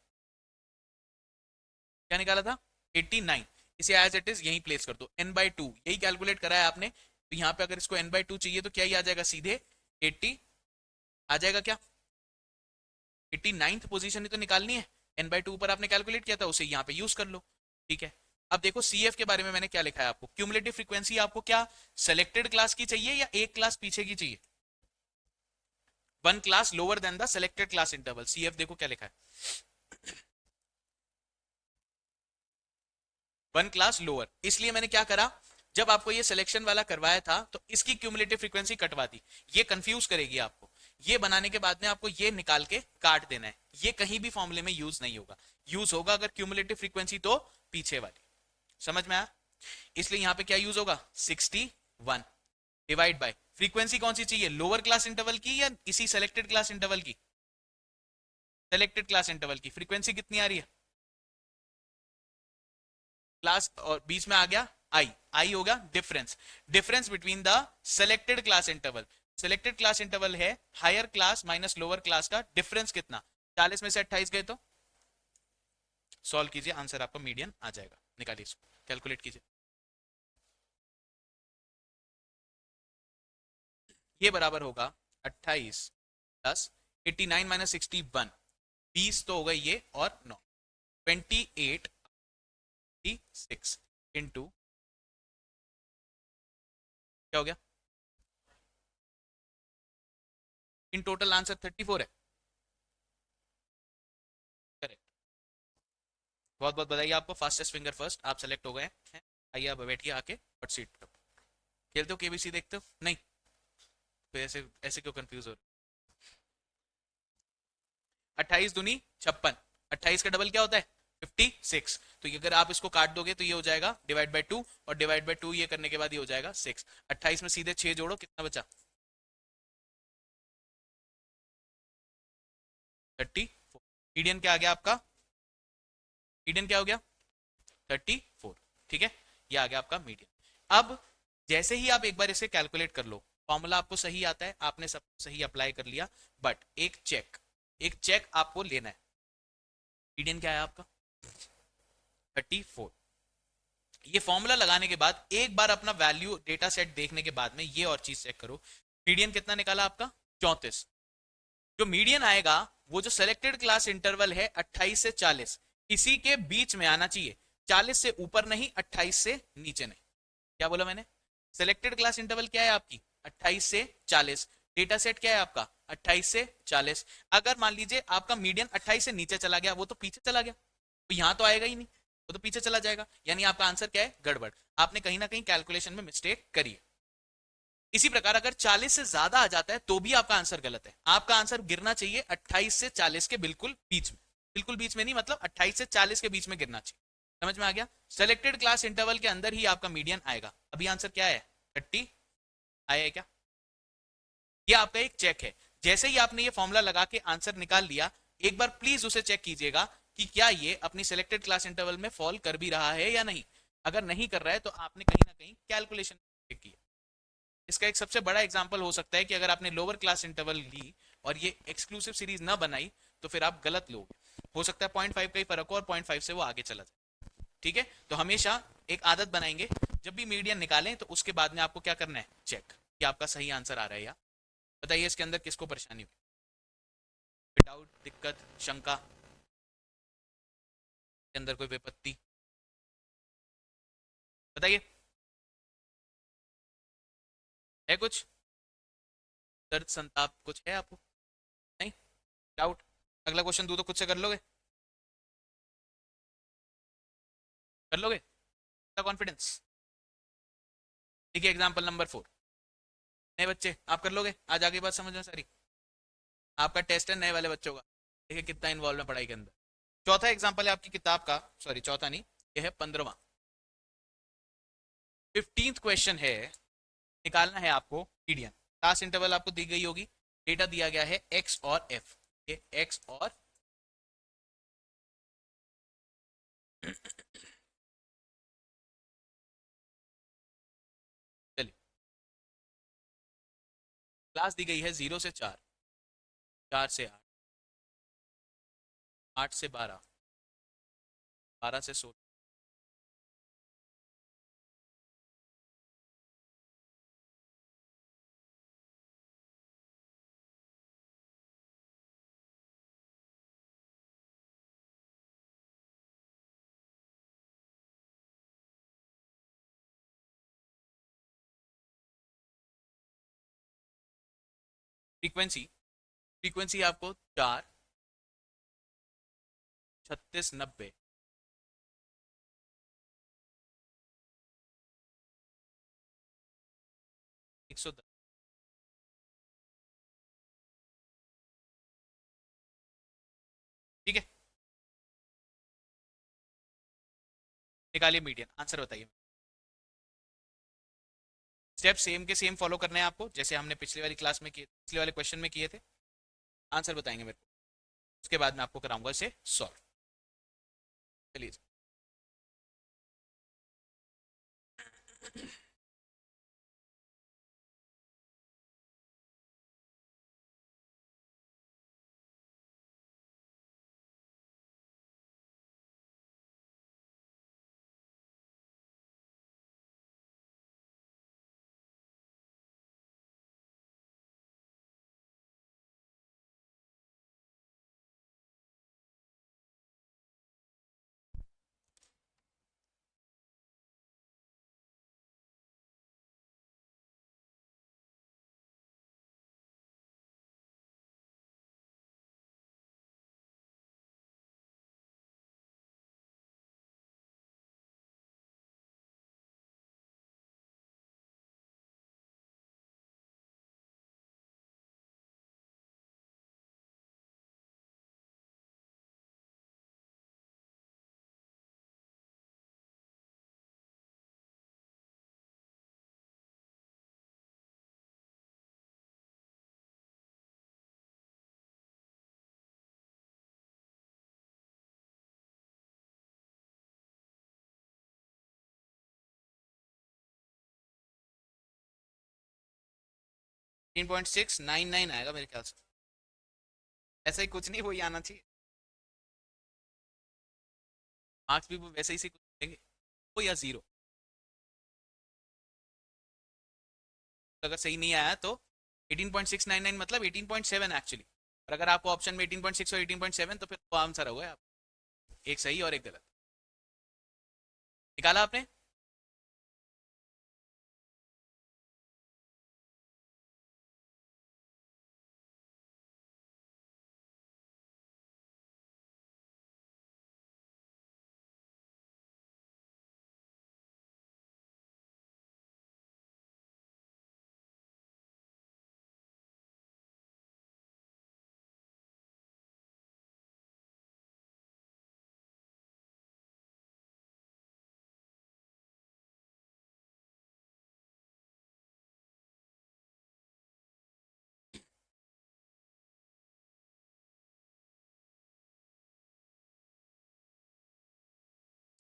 क्या निकाला था, 89। इसे एज इट इज यहीं प्लेस कर दो, n बाई 2 यही कैलकुलेट करा है आपने, तो यहाँ पे अगर इसको n बाई 2 चाहिए तो क्या ही आ जाएगा, सीधे 80 आ जाएगा। क्या 89th पोजीशन ही तो निकालनी है, n बाई 2 पर आपने कैलकुलेट किया था, उसे यहाँ पे यूज कर लो, ठीक है। अब देखो CF के बारे में मैंने क्या लिखा है आपको, क्यूमुलेटिव फ्रीक्वेंसी आपको क्या सेलेक्टेड क्लास की चाहिए या एक क्लास पीछे की चाहिए, one class lower than the selected class interval. CF देखो क्या लिखा है, वन क्लास लोअर। इसलिए मैंने क्या करा, जब आपको ये सिलेक्शन वाला करवाया था तो इसकी क्यूमुलेटिव फ्रीक्वेंसी कटवा दी। ये कंफ्यूज करेगी आपको। ये बनाने के बाद में आपको ये निकाल के काट देना है। ये कहीं भी फॉर्मूले में यूज नहीं होगा, यूज होगा अगर क्यूमुलेटिव फ्रीक्वेंसी तो पीछे वाली। समझ में आया? इसलिए यहां पे क्या यूज होगा, 61 डिवाइड बाय फ्रीक्वेंसी कौन सी चाहिए, लोअर क्लास इंटरवल की या इसी सेलेक्टेड क्लास इंटरवल की? सेलेक्टेड क्लास इंटरवल की फ्रीक्वेंसी कितनी आ रही है, क्लास और बीच में आ गया आई, आई होगा difference, difference between the selected class interval. Selected class interval है higher class minus lower class का डिफरेंस कितना, 40 में से 28 गए तो सॉल्व कीजिए, आंसर आपका मीडियन आ जाएगा। निकालिए इसको, कैलकुलेट कीजिए। ये बराबर होगा 28 प्लस 89 माइनस 61, 20 तो हो गई ये और 9, 28 6 इंटू क्या हो गया, इन टोटल आंसर 34 है। करेक्ट, बहुत बहुत बधाई आपको, फास्टेस्ट फिंगर फर्स्ट आप सेलेक्ट हो गए हैं। आइए अब बैठिए आके और सीट पर। खेलते हो केबीसी, देखते हो नहीं? तो ऐसे ऐसे क्यों कंफ्यूज हो रहे? 28 दूनी 56, 28 का डबल क्या होता है 56। तो ये अगर आप इसको काट दोगे तो ये हो जाएगा डिवाइड बाय 2, और डिवाइड बाय 2 ये करने के बाद ये हो जाएगा 6। 28 में सीधे 6 जोड़ो, कितना बचा 34। मीडियन क्या आ गया आपका, मीडियन क्या हो गया 34। ठीक है, ये आ गया आपका मीडियन। अब जैसे ही आप एक बार इसे कैलकुलेट कर लो, फॉर्मूला आपको सही आता है, आपने सब सही अप्लाई कर लिया, बट एक चेक, एक चेक आपको लेना है। मीडियन क्या है आपका 34। ये फॉर्मूला लगाने के बाद एक बार अपना वैल्यू डेटा सेट देखने के बाद में ये और चीज चेक करो, मीडियन कितना निकाला आपका 34। जो मीडियन आएगा वो जो सेलेक्टेड क्लास इंटरवल है 28 से 40, इसी के बीच में आना चाहिए, 40 से ऊपर नहीं, 28 से नीचे नहीं। क्या बोला मैंने, सेलेक्टेड क्लास इंटरवल क्या है आपकी 28 से 40, डेटा सेट क्या है आपका 28 से 40। अगर मान लीजिए आपका मीडियन 28 से नीचे चला गया, वो तो पीछे चला गया, तो यहां तो आएगा ही नहीं, वो तो पीछे चला जाएगा, यानी आपका आंसर क्या है गड़बड़, आपने कहीं ना कहीं कैलकुलेशन में मिस्टेक करी है। इसी प्रकार अगर 40 से ज्यादा आ जाता है तो भी आपका आंसर गलत है, आपका आंसर गिरना चाहिए 28 से 40 के बिल्कुल बीच में, बिल्कुल बीच में नहीं, मतलब 28 से 40 के बीच में गिरना चाहिए। समझ में आ गया, सेलेक्टेड क्लास इंटरवल के अंदर ही आपका मीडियन आएगा। अभी आंसर क्या है 30 आया है क्या, ये आपका एक चेक है। जैसे ही आपने ये फॉर्मूला लगा के आंसर निकाल लिया, एक बार प्लीज उसे चेक कीजिएगा कि क्या ये अपनी सिलेक्टेड क्लास इंटरवल में फॉल कर भी रहा है या नहीं। अगर नहीं कर रहा है तो आपने कहीं ना कहीं कैलकुलेशन किया। इसका एक सबसे बड़ा एग्जांपल हो सकता है कि अगर आपने लोअर क्लास इंटरवल ली और ये एक्सक्लूसिव सीरीज ना बनाई तो फिर आप गलत लोगे, हो सकता है 0.5 का ही फर्क हो और 0.5 से वो आगे चला जाए। ठीक है, तो हमेशा एक आदत बनाएंगे, जब भी मीडियन निकालें तो उसके बाद में आपको क्या करना है, चेक कि आपका सही आंसर आ रहा है या। बताइए इसके अंदर किसको परेशानी हुई, डाउट, दिक्कत, शंका, के अंदर कोई विपत्ति, बताइए, है कुछ दर्द संताप कुछ है आपको, नहीं, डाउट? अगला क्वेश्चन दू तो खुद से कर लोगे, कर लोगे, कॉन्फिडेंस। देखिए एग्जाम्पल नंबर 4, नए बच्चे आप कर लोगे, आज आगे बात समझ में सारी, आपका टेस्ट है नए वाले बच्चों का, देखिए कितना इन्वॉल्व है पढ़ाई के अंदर। चौथा एग्जाम्पल है आपकी किताब का, सॉरी चौथा नहीं, यह है 15वां। 15th क्वेश्चन है, निकालना है आपको मीडियन, क्लास इंटरवल आपको दी गई होगी, डेटा दिया गया है एक्स और एफ, ये एक्स और चलिए, क्लास दी गई है 0 से 4, 4 से 8, 8 से 12, 12 से 16। फ्रीक्वेंसी फ्रीक्वेंसी आपको 4 36 90 110। ठीक है, निकालिए मीडियन, आंसर बताइए। स्टेप सेम के सेम फॉलो करने हैं आपको, जैसे हमने पिछले वाली क्लास में किए, पिछले वाले क्वेश्चन में किए थे। आंसर बताएंगे मेरे को, उसके बाद मैं आपको कराऊंगा इसे सॉल्व। चलिए। 13.699 आएगा मेरे ख्याल से, ऐसा ही कुछ नहीं, वही आना चाहिए। मार्क्स भी वो वैसे ही से कुछ देंगे, वो या जीरो। अगर सही नहीं आया तो 18.699 मतलब 18.7 एक्चुअली। और अगर आपको ऑप्शन में 18.6 और 18.7, तो फिर वो आंसर होगा आप, एक सही और एक गलत। निकाला आपने?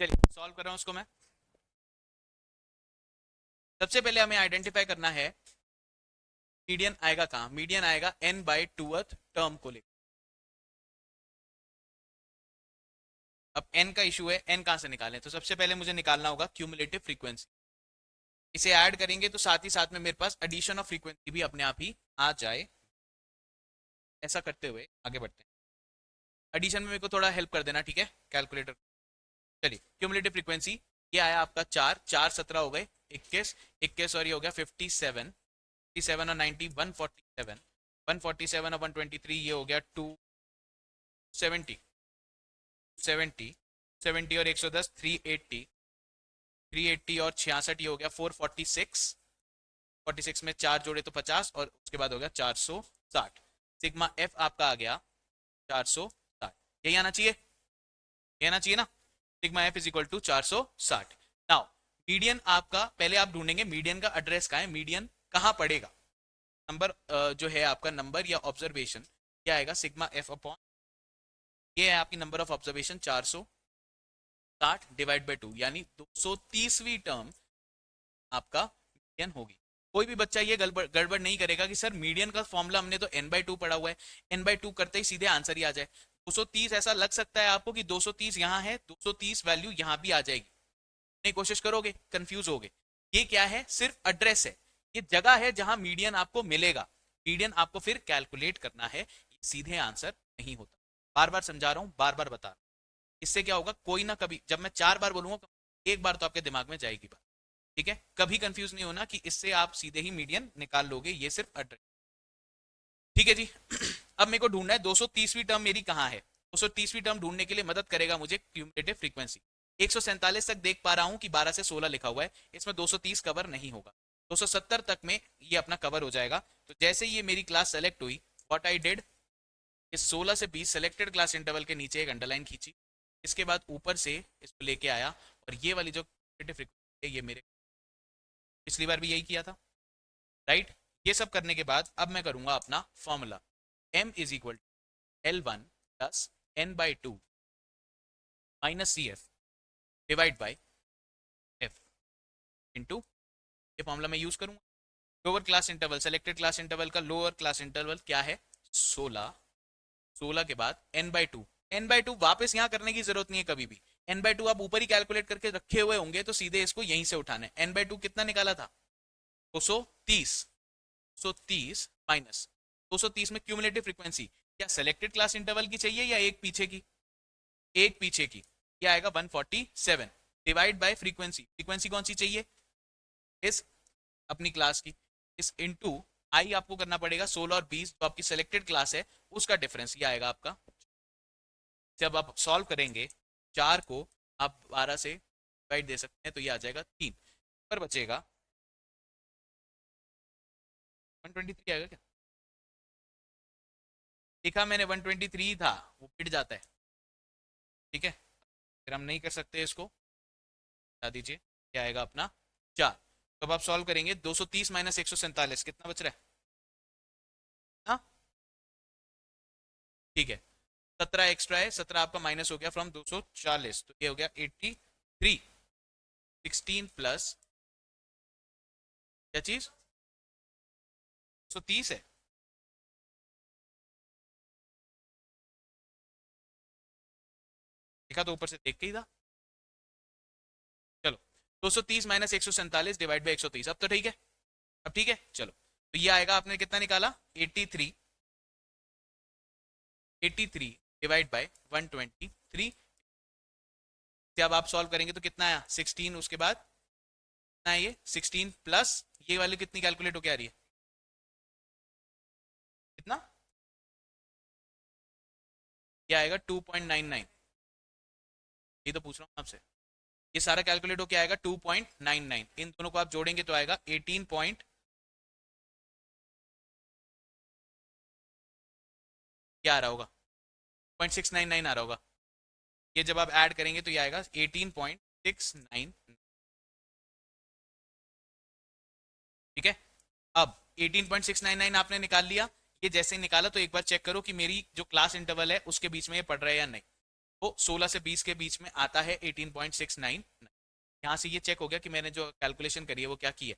चलिए सॉल्व कर रहा हूं उसको मैं। सबसे पहले हमें आइडेंटिफाई करना है मीडियन आएगा कहां। मीडियन आएगा n बाई टूथ टर्म को लेकर। अब n का इशू है, n कहां से निकालें, तो सबसे पहले मुझे निकालना होगा क्यूमुलेटिव फ्रीक्वेंसी। इसे ऐड करेंगे तो साथ ही साथ में मेरे पास एडिशन ऑफ फ्रीक्वेंसी भी अपने आप ही आ जाए। ऐसा करते हुए आगे बढ़ते हैं। एडिशन में मेरे को थोड़ा हेल्प कर देना, ठीक है, कैलकुलेटर। चलिए, क्यूमुलेटिव फ्रीक्वेंसी ये आया आपका 4 4 17 हो गए, 21 और ये हो गया 57, 57 और 90 147, 147 और 123 ये हो गया 270, 70, 70 और 110 380, 380 और 66 ये हो गया 446, 46 में 4 जोड़े तो 50 और उसके बाद हो गया 460। सिग्मा एफ आपका आ गया 460। यही आना चाहिए, यही आना चाहिए ना। Sigma F is equal to 460। Now median आपका पहले आप ढूंढेंगे मीडियन का एड्रेस कहाँ है, मीडियन कहाँ पड़ेगा। नंबर जो है आपका नंबर या ऑब्जर्वेशन, क्या आएगा सिग्मा एफ अपॉन, ये है आपकी number of observation 460 divide by 2, यानी 230वीं टर्म आपका मीडियन होगी। कोई भी बच्चा ये गड़बड़ गड़बड़ नहीं करेगा कि सर मीडियन का फॉर्मूला हमने तो n/2 पढ़ा हुआ है, n/2 करते ही सीधे आंसर ही आ जाए। 230 ऐसा लग सकता है आपको कि 230 यहाँ है, 230 वैल्यू यहाँ भी आ जाएगी, नहीं कोशिश करोगे कंफ्यूज होगे। ये क्या है, सिर्फ एड्रेस है, ये जगह है जहां मीडियन आपको मिलेगा। मीडियन आपको फिर कैलकुलेट करना है, सीधे आंसर नहीं होता। बार बार समझा रहा हूं, बार बार बता रहा हूं। इससे क्या होगा, कोई ना कभी, जब मैं 4 बार बोलूंगा एक बार तो आपके दिमाग में जाएगी बात। ठीक है, कभी कंफ्यूज नहीं होना कि इससे आप सीधे ही मीडियन निकाल लोगे, ये सिर्फ एड्रेस। ठीक है जी। अब मेरे को ढूंढना है 230वीं टर्म मेरी कहाँ है। 230वीं टर्म ढूंढने के लिए मदद करेगा मुझे क्यूमुलेटिव फ्रीक्वेंसी। 147 तक देख पा रहा हूं कि 12 से 16 लिखा हुआ है, इसमें 230 कवर नहीं होगा। 270 तक में ये अपना कवर हो जाएगा। तो जैसे ये मेरी क्लास सेलेक्ट हुई, व्हाट आई डिड, इस 16 से 20 सेलेक्टेड क्लास इंटरवल के नीचे एक अंडरलाइन खींची, इसके बाद ऊपर से इसको लेके आया, और ये वाली जो क्यूमुलेटिव फ्रीक्वेंसी है ये मेरे पिछली बार भी यही किया था, राइट। ये सब करने के बाद अब मैं करूंगा अपना formula, m is equal L1 plus n/2 minus C F divide by F into, ये फॉर्मूला मैं यूज करूंगा। Lower class interval, selected class interval का लोअर क्लास इंटरवल क्या है, 16। 16 के बाद n/2, n/2 वापस यहाँ करने की जरूरत नहीं है कभी भी। n/2 आप ऊपर ही कैलकुलेट करके रखे हुए होंगे, तो सीधे इसको यहीं से उठाना है। n/2 कितना निकाला था, 230। 230 माइनस 230 में क्यूमुलेटिव फ्रीक्वेंसी क्या सेलेक्टेड क्लास इंटरवल की चाहिए या एक पीछे की, एक पीछे की, ये आएगा 147 डिवाइड बाय फ्रीक्वेंसी, फ्रीक्वेंसी कौन सी चाहिए, इस अपनी क्लास की, इस इनटू आई आपको करना पड़ेगा 16 और 20 जो आपकी सेलेक्टेड क्लास है उसका डिफरेंस, ये आएगा आपका। जब आप सॉल्व करेंगे 4 को आप 12 से डिवाइड दे सकते हैं, तो ये आ जाएगा 3 पर बचेगा 123 आएगा क्या, देखा मैंने 123 था, वो पिट जाता है, ठीक है। फिर हम नहीं कर सकते इसको, बता दीजिए क्या आएगा अपना 4। तो अब आप सॉल्व करेंगे 230 माइनस 147 कितना बच रहा है, हाँ ठीक है, 17 एक्स्ट्रा है, 17 आपका माइनस हो गया फ्रॉम 240, तो ये हो गया 83। 16 प्लस क्या चीज, 130 है, देखा तो ऊपर से देख के ही था। चलो 230 माइनस 147 डिवाइड बाई 130, अब तो ठीक है, अब ठीक है। चलो तो ये आएगा, आपने कितना निकाला 83, 83 डिवाइड बाय 123 से अब आप सॉल्व करेंगे तो कितना आया 16, उसके बाद कितना है ये 16 प्लस ये वाली कितनी कैलकुलेट होके आ रही है, कितना, ये आएगा 2.99, ये तो पूछ रहा हूँ आपसे, ये सारा कैलकुलेट होके आएगा 2.99, इन दोनों को आप जोड़ेंगे तो आएगा 18 पॉइंट, क्या आ रहा होगा 0.699 आ रहा होगा। ये जब आप ऐड करेंगे तो ये आएगा 18.69, ठीक है। अब 18.699 आपने निकाल लिया, ये जैसे ही निकाला तो एक बार चेक करो कि मेरी जो क्लास इंटरवल है उसके बीच में ये पड़ रहा है या नहीं, वो 16 से 20 के बीच में आता है 18.699। यहाँ से ये चेक हो गया कि मैंने जो कैलकुलेशन करी है वो क्या की है।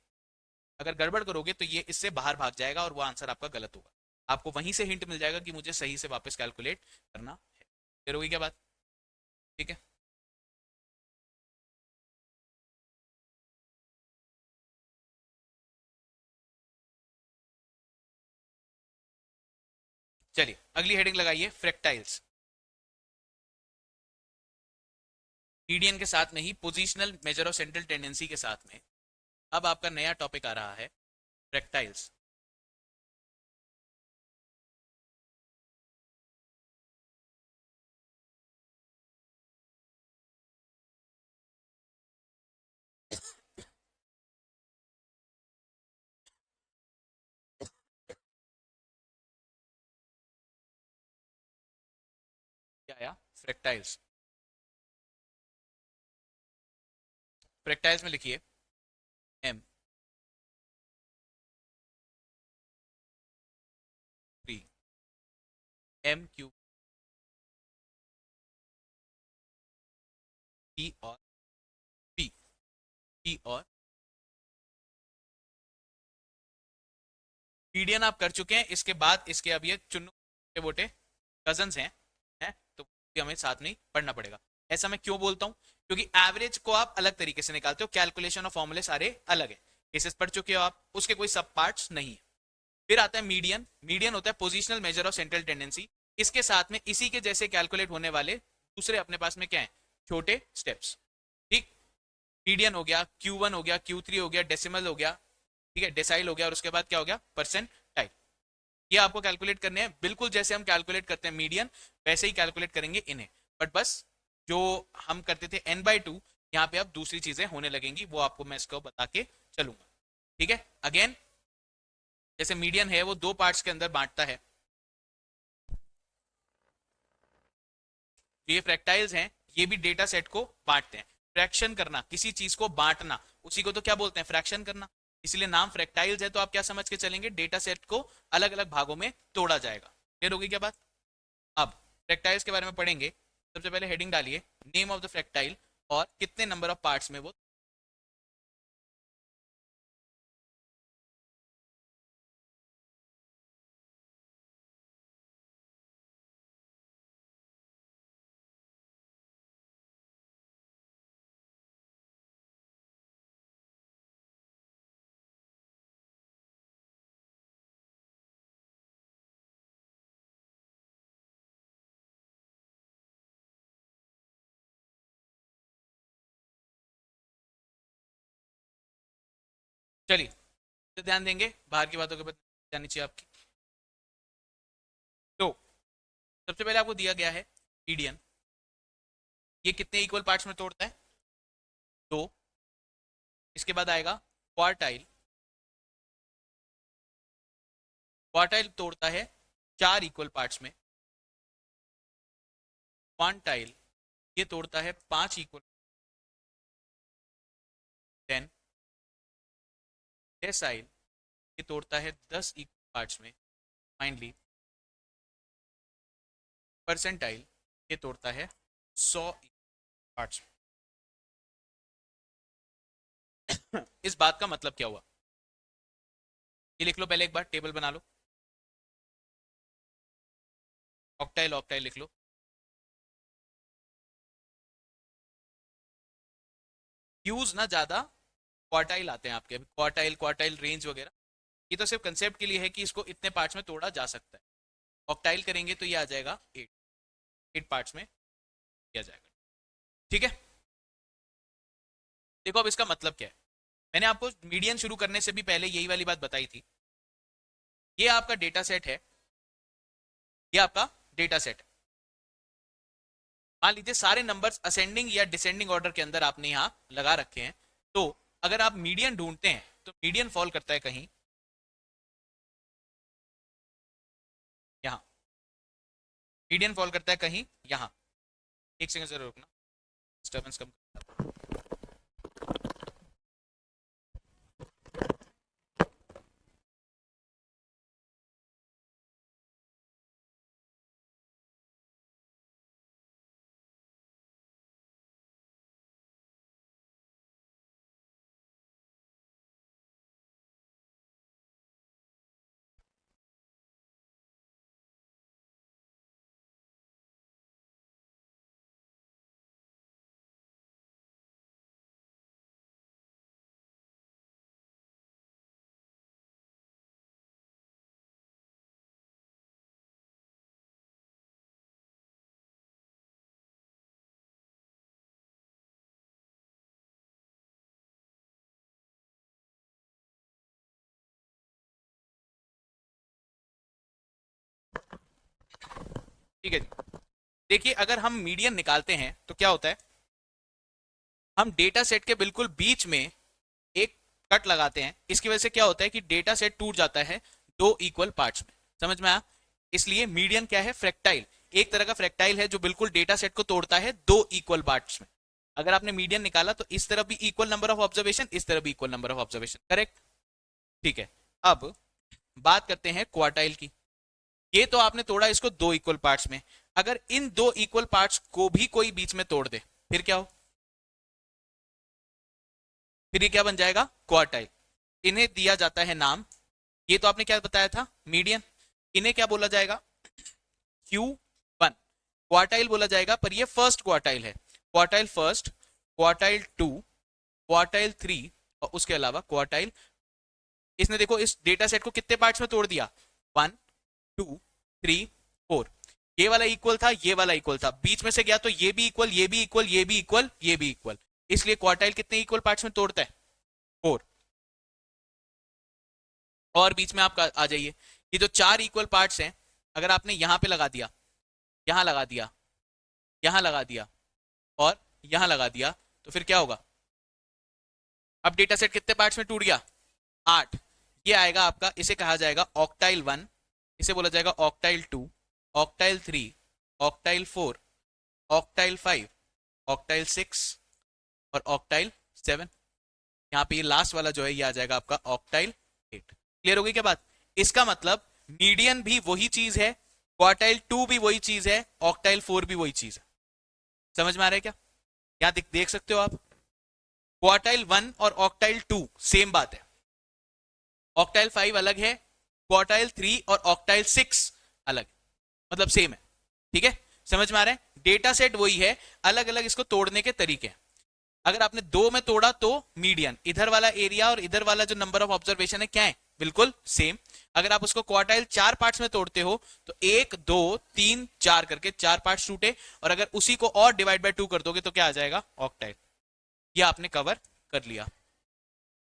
अगर गड़बड़ करोगे तो ये इससे बाहर भाग जाएगा और वो आंसर आपका गलत होगा, आपको वहीं से हिंट मिल जाएगा कि मुझे सही से वापस कैलकुलेट करना है। फिर होगी क्या बात, ठीक है। चलिए अगली हेडिंग लगाइए, फ्रैक्टाइल्स। मीडियन के साथ में ही positional measure of central tendency के साथ में अब आपका नया टॉपिक आ रहा है, फ्रैक्टाइल्स। क्या आया, फ्रैक्टाइल्स। फ्रैक्टाइल्स में लिखिए एम 3 M³ P और P, P और मीडियन आप कर चुके हैं, इसके बाद इसके अब ये चुन्नू छोटे मोटे कजन्स हैं तो ये हमें साथ में ही पढ़ना पड़ेगा। ऐसा मैं क्यों बोलता हूं, क्योंकि एवरेज को आप अलग तरीके से निकालते हो, कैलकुलेशन और फॉर्मूले सारे अलग है, केसेस पढ़ चुके हो आप, उसके कोई सब पार्ट्स नहीं है। फिर आता है मीडियन, मीडियन होता है positional measure of central tendency, इसके साथ में इसी के जैसे कैलकुलेट होने वाले दूसरे अपने पास में क्या है, छोटे स्टेप्स, ठीक। मीडियन हो गया, Q1 हो गया, Q3 हो गया, डेसिमल हो गया, ठीक है, डेसाइल हो गया, और उसके बाद क्या हो गया, परसेंटाइल। ये आपको कैलकुलेट करने हैं, बिल्कुल जैसे हम कैलकुलेट करते हैं मीडियन, वैसे ही कैलकुलेट करेंगे इन्हें, बट बस जो हम करते थे n/2, यहाँ पे अब दूसरी चीजें होने लगेंगी, वो आपको मैं इसको बता के चलूंगा। ठीक है, अगेन जैसे मीडियन है वो दो पार्ट्स के अंदर बांटता है, ये फ्रैक्टाइल्स हैं, ये भी डेटा सेट को बांटते हैं। फ्रैक्शन करना, किसी चीज को बांटना, उसी को तो क्या बोलते हैं, फ्रैक्शन करना। इसलिए नाम फ्रैक्टाइल्स है, तो आप क्या समझ के चलेंगे, डेटा सेट को अलग अलग भागों में तोड़ा जाएगा। क्लियर होगी क्या बात? अब फ्रैक्टाइल्स के बारे में पढ़ेंगे। सबसे पहले हेडिंग डालिए, नेम ऑफ द फ्रैक्टाइल, और कितने नंबर ऑफ पार्ट्स में वो। चलिए, तो ध्यान देंगे, बाहर की बातों के बाद जानी चाहिए आपकी। तो सबसे पहले आपको दिया गया है मीडियन, ये कितने इक्वल पार्ट्स में तोड़ता है, दो। इसके बाद आएगा क्वार्टाइल, क्वार्टाइल तोड़ता है चार इक्वल पार्ट्स में। क्वांटाइल, ये तोड़ता है पांच इक्वल। देन डेसाइल, ये तोड़ता है 10 इक्वल पार्ट्स में। फाइनली परसेंटाइल, ये तोड़ता है 100 पार्ट्स में। इस बात का मतलब क्या हुआ, ये लिख लो पहले, एक बार टेबल बना लो, ऑक्टाइल ऑक्टाइल लिख लो। यूज ना ज्यादा क्वार्टाइल आते हैं आपके, क्वार्टाइल क्वार्टाइल रेंज वगैरह, ये तो सिर्फ कंसेप्ट के लिए है कि इसको इतने पार्ट्स में तोड़ा जा सकता है। ऑक्टाइल करेंगे तो ये आ जाएगा 8, 8 पार्ट्स में किया जाएगा। ठीक है, देखो अब इसका मतलब क्या है। मैंने आपको मीडियन शुरू करने से भी पहले यही वाली बात बताई थी। ये आपका डेटा सेट है, ये आपका डेटा सेट है। मान लीजिए सारे नंबर्स असेंडिंग या डिसेंडिंग ऑर्डर के अंदर आपने यहां लगा रखे हैं, तो अगर आप मीडियन ढूंढते हैं तो मीडियन फॉल करता है कहीं यहां, मीडियन फॉल करता है कहीं यहां। एक सेकंड जरूर रुकना, डिस्टर्बेंस कम। ठीक है जी, देखिए अगर हम मीडियन निकालते हैं तो क्या होता है, हम डेटा सेट के बिल्कुल बीच में एक कट लगाते हैं। इसकी वजह से क्या होता है कि डेटा सेट टूट जाता है दो इक्वल पार्ट्स में। समझ में आया? इसलिए मीडियन क्या है, फ्रैक्टाइल, एक तरह का फ्रैक्टाइल है जो बिल्कुल डेटा सेट को तोड़ता है दो इक्वल पार्ट्स में। अगर आपने मीडियन निकाला तो इस तरफ भी इक्वल नंबर ऑफ ऑब्जर्वेशन, इस तरफ भी equal number of observation, correct? ठीक है, अब बात करते हैं क्वार्टाइल की। ये तो आपने तोड़ा इसको दो इक्वल पार्ट्स में, अगर इन दो इक्वल पार्ट्स को भी कोई बीच में तोड़ दे, फिर क्या हो, फिर ये क्या बन जाएगा, क्वार्टाइल। इन्हें दिया जाता है नाम, ये तो आपने क्या बताया था, मीडियन। इन्हें क्या बोला जाएगा, Q1 क्वार्टाइल बोला जाएगा, पर ये फर्स्ट क्वार्टाइल है। Quartile first, quartile two, quartile three, और उसके अलावा क्वार्टाइल। इसने देखो इस डेटा सेट को कितने पार्ट्स में तोड़ दिया, 1 2 3 4। ये वाला इक्वल था, ये वाला इक्वल था, बीच में से गया तो ये भी इक्वल, ये भी इक्वल, ये भी इक्वल, ये भी इक्वल। इसलिए क्वार्टाइल कितने इक्वल पार्ट्स में तोड़ता है, 4। और बीच में आप आ जाइए, ये जो 4 इक्वल पार्ट्स हैं, अगर आपने यहां पे लगा दिया, यहां लगा दिया, यहां लगा दिया और यहां लगा दिया, तो फिर क्या होगा? अब डेटा सेट कितने पार्ट्स में टूट गया? 8। ये आएगा आपका, इसे कहा जाएगा ऑक्टाइल 1, इसे बोला जाएगा octyl 2, octyl 3, octyl 4, octyl 5, octyl 6 और ऑक्टाइल 7। यहाँ पे ये लास्ट वाला जो है ये आ जाएगा आपका ऑक्टाइल 8। क्लियर हो गई क्या बात? इसका मतलब मीडियन भी वही चीज है, क्वार्टाइल 2 भी वही चीज है, ऑक्टाइल 4 भी वही चीज है। समझ में आ रहा है क्या? यहाँ देख सकते हो आप, क्वार्टाइल 1 और ऑक्टाइल 2 सेम बात है, ऑक्टाइल 5 अलग है, क्वार्टाइल 3 और ऑक्टाइल 6 अलग, मतलब सेम है। ठीक है, समझ में आ रहा है? डेटा सेट वही है, अलग अलग इसको तोड़ने के तरीके। अगर आपने 2 में तोड़ा तो मीडियन, इधर वाला एरिया और इधर वाला जो नंबर ऑफ ऑब्जर्वेशन है क्या है? बिल्कुल सेम। अगर आप उसको क्वार्टाइल 4 पार्ट्स में तोड़ते हो तो 1 2 3 4 करके 4 पार्ट्स टूटे, और अगर उसी को और डिवाइड बाय 2 कर दोगे तो क्या आ जाएगा? ऑक्टाइल। ये आपने कवर कर लिया,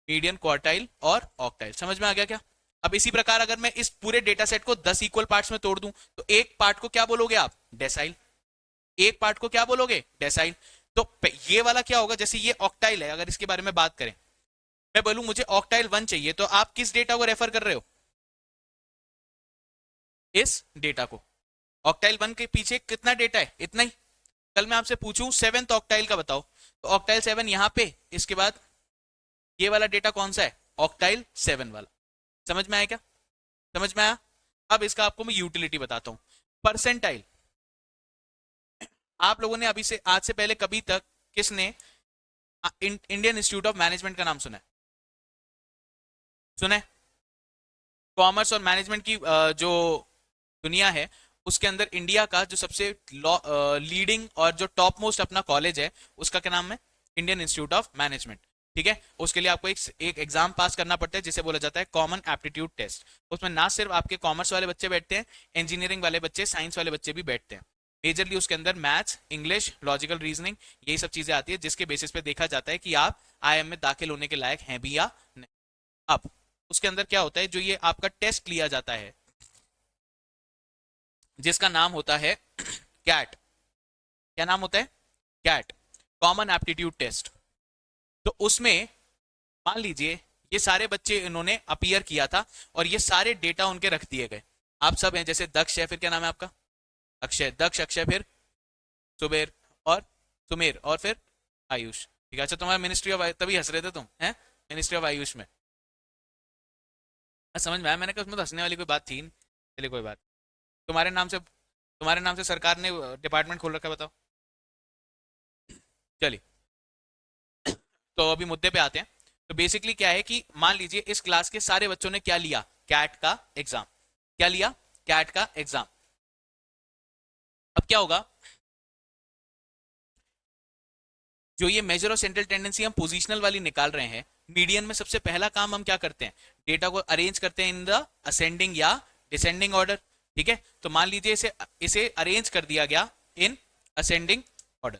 मीडियन, क्वार्टाइल और ऑक्टाइल। समझ में आ गया क्या? अब इसी प्रकार अगर मैं इस पूरे डेटा सेट को 10 इक्वल पार्ट्स में तोड़ दूं तो एक पार्ट को क्या बोलोगे आप? डेसाइल। एक पार्ट को क्या बोलोगे? डेसाइल। तो ये वाला क्या होगा? जैसे ये ऑक्टाइल है, अगर इसके बारे में बात करें, मैं बोलूं मुझे ऑक्टाइल 1 चाहिए, तो आप किस डेटा को रेफर कर रहे हो? इस डेटा को। ऑक्टाइल 1 के पीछे कितना डेटा है? इतना ही। कल मैं आपसे पूछूं 7th ऑक्टाइल का बताओ, तो ऑक्टाइल 7 यहां पे, इसके बाद ये वाला डेटा कौन सा है? ऑक्टाइल 7 वाला। समझ में आया क्या? समझ में आया? अब इसका आपको मैं यूटिलिटी बताता हूं। परसेंटाइल, आप लोगों ने अभी से, आज से पहले कभी तक किसने इंडियन इंस्टीट्यूट ऑफ मैनेजमेंट का नाम सुना है? सुना है? कॉमर्स और मैनेजमेंट की जो दुनिया है उसके अंदर इंडिया का जो सबसे लीडिंग और जो टॉप मोस्ट अपना कॉलेज है उसका क्या नाम है? Indian institute of management. ठीक है, उसके लिए आपको एक एग्जाम पास करना पड़ता है जिसे बोला जाता है कॉमन एप्टीट्यूड टेस्ट। उसमें ना सिर्फ आपके कॉमर्स वाले बच्चे बैठते हैं, इंजीनियरिंग वाले बच्चे, साइंस वाले बच्चे भी बैठते हैं। मेजरली उसके अंदर मैथ्स, इंग्लिश, लॉजिकल रीजनिंग, यही सब चीजें आती है, जिसके बेसिस पे देखा जाता है कि आप आईएम में दाखिल होने के लायक हैं भी या नहीं। अब उसके अंदर क्या होता है, जो ये आपका टेस्ट लिया जाता है जिसका नाम होता है कैट। क्या नाम होता है? CAT, common aptitude test. तो उसमें मान लीजिए ये सारे बच्चे इन्होंने अपीयर किया था और ये सारे डेटा उनके रख दिए गए। आप सब हैं, जैसे दक्ष है, फिर क्या नाम है आपका? अक्षय, दक्ष, अक्षय, फिर सुबेर और सुमेर और फिर आयुष। ठीक है, अच्छा तुम्हारा मिनिस्ट्री ऑफ, तभी हंस रहे थे तुम, हैं? मिनिस्ट्री ऑफ आयुष में। समझ में आया, मैंने कहा उसमें तो हंसने वाली कोई बात थी नहीं। चलिए कोई बात। तुम्हारे नाम से सरकार ने डिपार्टमेंट खोल रखा है, बताओ। चलिए, तो अभी मुद्दे पे आते हैं। तो बेसिकली क्या है कि मान लीजिए इस क्लास के सारे बच्चों ने क्या लिया? कैट का एग्जाम। क्या लिया? कैट का एग्जाम। अब क्या होगा, जो ये मेजर ऑफ सेंट्रल टेंडेंसी हम पोजिशनल वाली निकाल रहे हैं, मीडियन में सबसे पहला काम हम क्या करते हैं? डेटा को अरेंज करते हैं इन द असेंडिंग या डिसेंडिंग ऑर्डर। ठीक है, तो मान लीजिए इसे इसे अरेंज कर दिया गया इन असेंडिंग ऑर्डर।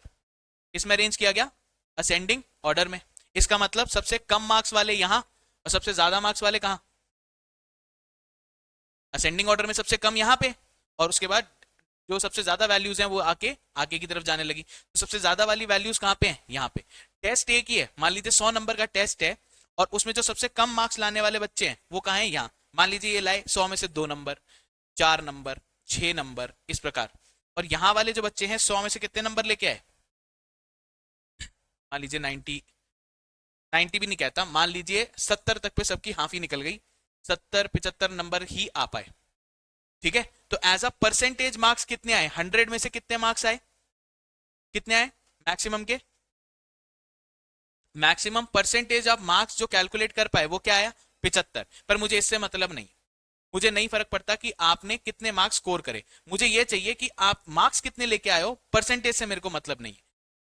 इसमें अरेंज किया गया असेंडिंग ऑर्डर में। इसका मतलब सबसे कम मार्क्स वाले यहां और सबसे ज्यादा मार्क्स वाले कहां? असेंडिंग ऑर्डर में सबसे कम यहां पे, और उसके बाद जो सबसे ज्यादा वैल्यूज हैं वो आके आगे की तरफ जाने लगी। तो सबसे ज्यादा वाली वैल्यूज कहां पे हैं? यहाँ पे। टेस्ट एक ही है, मान लीजिए 100 नंबर का टेस्ट है और उसमें जो सबसे कम मार्क्स लाने वाले बच्चे हैं वो कहाँ हैं? यहाँ। मान लीजिए ये लाए 100 में से 2 नंबर, 4 नंबर, 6 नंबर, इस प्रकार। और यहाँ वाले जो बच्चे हैं 100 में से कितने नंबर लेके आए? मान लीजिए 90 भी नहीं कहता, मान लीजिए 70 तक पे सबकी हाफी निकल गई, 70-75 नंबर ही आ पाए। ठीक है, तो एज अ परसेंटेज मार्क्स कितने आए? 100 में से कितने मार्क्स आए? कितने आए मैक्सिमम के? मैक्सिमम परसेंटेज ऑफ मार्क्स जो कैलकुलेट कर पाए वो क्या आया? 75। पर मुझे इससे मतलब नहीं, मुझे नहीं फर्क पड़ता कि आपने कितने मार्क्स स्कोर करे, मुझे ये चाहिए कि आप मार्क्स कितने लेके आए हो, परसेंटेज से मेरे को मतलब नहीं है।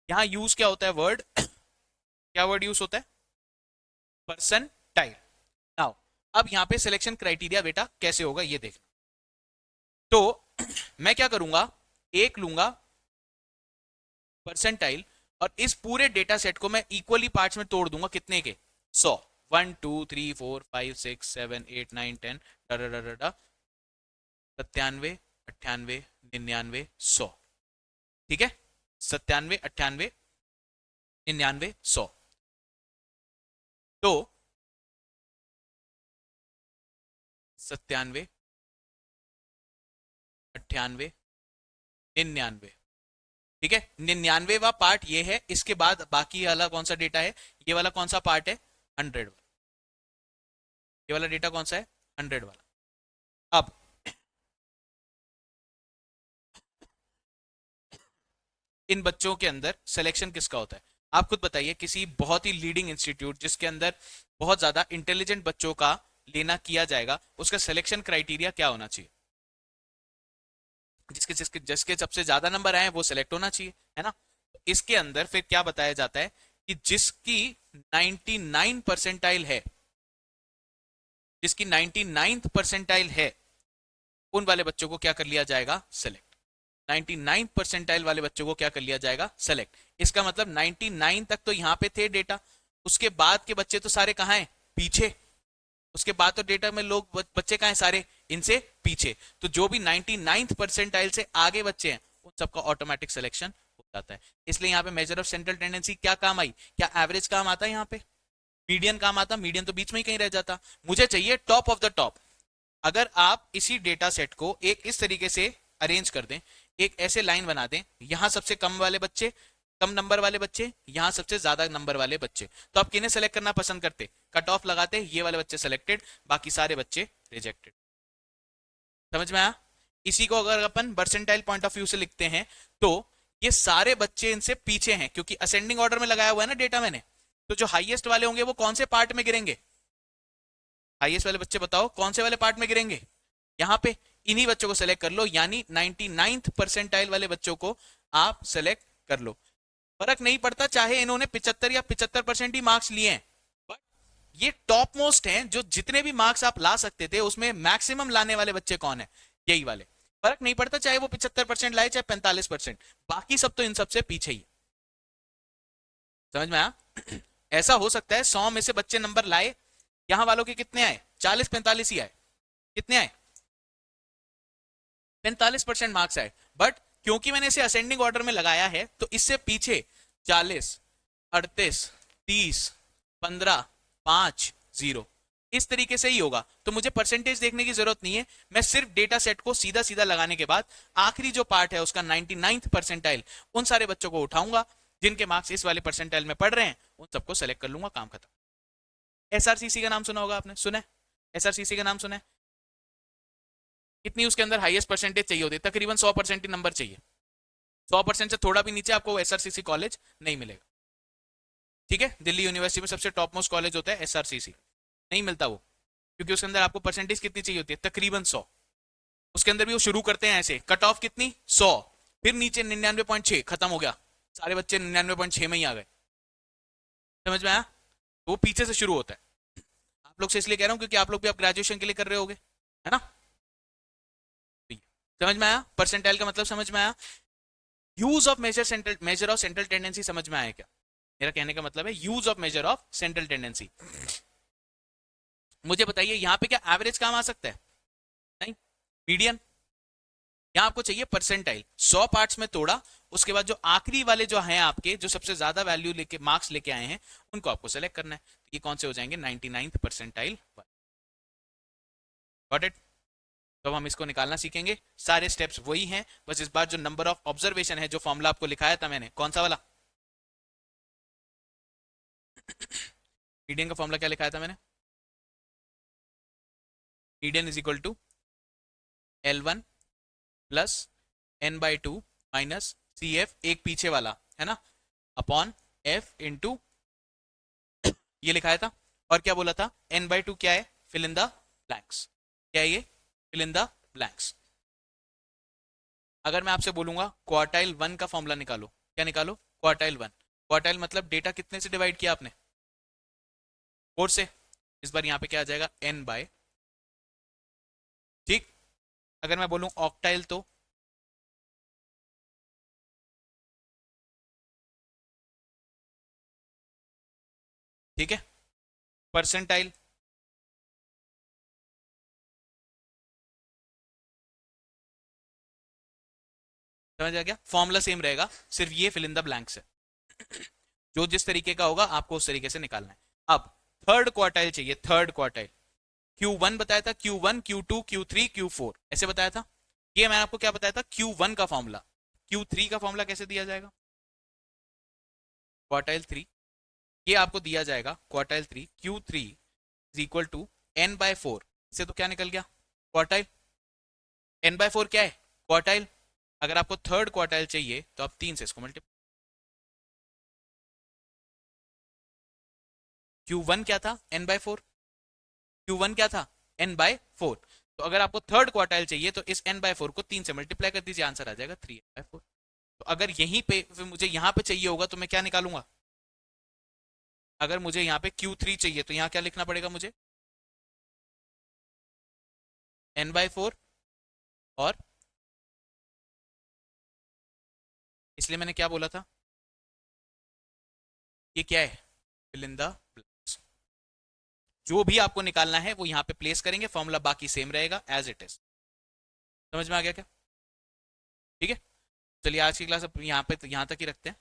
यहां यूज क्या होता है वर्ड क्या वर्ड यूज होता है? परसेंटाइल। नाउ अब यहां पे सिलेक्शन क्राइटेरिया बेटा कैसे होगा ये देखना। तो मैं क्या करूंगा, एक लूंगा परसेंटाइल और इस पूरे डेटा सेट को मैं इक्वली पार्ट्स में तोड़ दूंगा, कितने के? 100। 1 2 3 4 5 6 7 8 9 10 97, 98, 99, 100। ठीक है, 97, 98, 99, 100। तो 97, 98, 99। ठीक है, 99वां पार्ट ये है, इसके बाद बाकी वाला कौन सा डेटा है, ये वाला कौन सा पार्ट है, 100 वाला। ये वाला डेटा कौन सा है, 100 वाला। अब इन बच्चों के अंदर सिलेक्शन किसका होता है, आप खुद बताइए। किसी बहुत ही लीडिंग इंस्टीट्यूट जिसके अंदर बहुत ज्यादा इंटेलिजेंट बच्चों का लेना किया जाएगा, उसका सिलेक्शन क्राइटेरिया क्या होना चाहिए। जिसके जिसके जिसके सबसे ज्यादा नंबर आए वो सिलेक्ट होना चाहिए, है ना। तो इसके अंदर फिर क्या बताया जाता है कि जिसकी 99 परसेंटाइल है, जिसकी 99th परसेंटाइल है, उन वाले बच्चों को क्या कर लिया जाएगा, सेलेक्ट। 99th परसेंटाइल वाले बच्चों को क्या कर लिया जाएगा, सेलेक्ट। इसका मतलब 99 तक तो यहाँ पे थे डेटा, उसके बाद के बच्चे तो सारे कहाँ हैं, पीछे। उसके बाद तो डेटा में लोग बच्चे कहाँ हैं, सारे इनसे पीछे। तो जो भी 99th परसेंटाइल से आगे बच्चे हैं उन सबका ऑटोमेटिक सिलेक्शन हो जाता है। इसलिए यहाँ पे मेजर ऑफ सेंट्रल टेंडेंसी क्या काम आई, क्या एवरेज काम आता है यहाँ पे, मीडियन काम आता, मीडियन तो बीच में ही कहीं रह जाता। मुझे चाहिए टॉप ऑफ द टॉप। अगर आप इसी डेटा सेट को एक इस तरीके से अरेंज कर दें, एक ऐसे लाइन बना दें, यहां सबसे कम वाले बच्चे, कम नंबर वाले बच्चे, यहां सबसे ज्यादा नंबर वाले बच्चे, तो आप किन्हें सेलेक्ट करना पसंद करते, कट ऑफ लगाते, ये वाले बच्चे सेलेक्टेड, बाकी सारे बच्चे रिजेक्टेड। समझ में आया। इसी को अगर अपन परसेंटाइल पॉइंट ऑफ व्यू से लिखते हैं तो ये सारे बच्चे इनसे पीछे हैं, क्योंकि असेंडिंग ऑर्डर में लगाया हुआ है ना डेटा मैंने। तो जो हाईएस्ट वाले होंगे वो कौन से पार्ट में गिरेंगे, हाईएस्ट वाले बच्चे बताओ कौन से वाले पार्ट में गिरेंगे, यहाँ पे। इन्हीं बच्चों को सेलेक्ट कर लो, यानी 99th परसेंटाइल वाले बच्चों को आप सेलेक्ट कर लो। फर्क नहीं पड़ता चाहे इन्होंने 75 या 75% ही मार्क्स लिए हैं, बट ये टॉप मोस्ट हैं, जो जितने भी मार्क्स आप ला सकते थे उसमें मैक्सिमम लाने वाले बच्चे कौन है, यही वाले। फर्क नहीं पड़ता चाहे वो 75% लाए चाहे 45%, बाकी सब तो इन सबसे पीछे ही। समझ में आया। ऐसा हो सकता है 100 में से बच्चे नंबर लाए, यहां वालों के कितने आए, 40-45 ही आए। कितने आए, 45% मार्क्स आए। बट क्योंकि मैंने इसे असेंडिंग ऑर्डर में लगाया है तो इससे पीछे 40, 38, 30, 15, 5, 0 इस तरीके से ही होगा। तो मुझे परसेंटेज देखने की जरूरत नहीं है, मैं सिर्फ डेटा सेट को सीधा सीधा लगाने के बाद आखिरी जो पार्ट है उसका 99th परसेंटाइल, उन सारे बच्चों को उठाऊंगा जिनके मार्क्स इस वाले परसेंटाइल में पढ़ रहे हैं, उन सबको सेलेक्ट कर लूंगा, काम खत्म। एसआरसीसी का नाम सुना होगा आपने, सुना है, एसआरसीसी का नाम सुना है। कितनी उसके अंदर हाईएस्ट परसेंटेज चाहिए होती है, तकरीबन 100% ही नंबर चाहिए। 100% से थोड़ा भी नीचे आपको एसआरसीसी कॉलेज नहीं मिलेगा। ठीक है, दिल्ली यूनिवर्सिटी में सबसे टॉप मोस्ट कॉलेज होता है एसआरसीसी, नहीं मिलता वो, क्योंकि उसके अंदर आपको परसेंटेज कितनी चाहिए होती है, तकरीबन 100। उसके अंदर भी वो शुरू करते हैं ऐसे, कट ऑफ कितनी 100, फिर नीचे 99.6, खत्म हो गया, सारे बच्चे 99.6 में ही आ गए। समझ में आया। वो पीछे से शुरू होता है। आप लोग से इसलिए कह रहा हूँ क्योंकि आप लोग भी आप ग्रेजुएशन के लिए कर रहे होगे, है ना। समझ में आया, परसेंटाइल का मतलब समझ में आया। Use of major of central tendency समझ में आया क्या, मेरा कहने का मतलब है use of major of central tendency. मुझे बताइए यहाँ पे क्या एवरेज काम आ सकता है, नहीं, मीडियन। यहाँ आपको चाहिए परसेंटाइल, 100 पार्ट्स में तोड़ा, उसके बाद जो आखिरी वाले जो हैं आपके, जो सबसे ज्यादा वैल्यू लेके मार्क्स लेके आए हैं, उनको आपको सेलेक्ट करना है। तो ये कौन से हो जाएंगे, 99th परसेंटाइल। Got it. तो अब हम इसको निकालना सीखेंगे, सारे स्टेप्स वही हैं, बस इस बार जो नंबर ऑफ ऑब्जर्वेशन है, जो फॉर्मूला आपको लिखाया था मैंने, कौन सा वाला, मीडियन का फॉर्मूला क्या लिखाया था मैंने, median is equal to L1 plus n/2 minus CF, एक पीछे वाला है ना, अपॉन F इंटू, ये लिखाया था। और क्या बोला था, n/2 क्या है, फिल इन द ब्लैंक्स, क्या है ये, फिल इन द ब्लैंक्स। अगर मैं आपसे बोलूंगा क्वार्टाइल 1 का फॉर्मूला निकालो, क्या निकालो, क्वार्टाइल 1। क्वार्टाइल मतलब डेटा कितने से डिवाइड किया आपने, 4 से। इस बार यहाँ पे क्या आ जाएगा, n/, ठीक। अगर मैं बोलूं ऑक्टाइल तो ठीक है, परसेंटाइल समझ आ गया? फॉर्मूला सेम रहेगा, सिर्फ ये फिल इन द ब्लैंक्स है। जो जिस तरीके का होगा आपको उस तरीके से निकालना है। अब थर्ड क्वार्टाइल चाहिए, थर्ड क्वार्टाइल। Q1 बताया था, Q1 Q2 Q3 Q4 ऐसे बताया था। ये मैंने आपको क्या बताया था, Q1 का फॉर्मूला। Q3 का फॉर्मूला कैसे दिया जाएगा, क्वार्टाइल 3, ये आपको दिया जाएगा quartile 3, Q3 is equal to n/4। इससे तो क्या निकल गया, क्वार्टाइल। n/4 क्या है, क्वार्टाइल। अगर आपको थर्ड क्वार्टाइल चाहिए तो आप 3 से इसको मल्टीप्लाई। Q1 क्या था, n/4। Q1 क्या था, n/4। तो अगर आपको थर्ड क्वार्टाइल चाहिए तो इस n/4 को 3 से मल्टीप्लाई कर दीजिए, आंसर आ जाएगा 3n/4। तो अगर यहीं पे फिर मुझे यहाँ पे चाहिए होगा तो मैं क्या निकालूंगा, अगर मुझे यहाँ पे Q3 चाहिए तो यहाँ क्या लिखना पड़ेगा मुझे, n/4। और इसलिए मैंने क्या बोला था, ये क्या है, फिल इन द ब्लैंक्स। जो भी आपको निकालना है वो यहाँ पे प्लेस करेंगे, फॉर्मूला बाकी सेम रहेगा एज इट इज। समझ में आ गया क्या? ठीक है, चलिए आज की क्लास अब यहाँ पे यहाँ तक ही रखते हैं,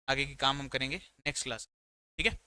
आगे की काम हम करेंगे नेक्स्ट क्लास। ठीक है।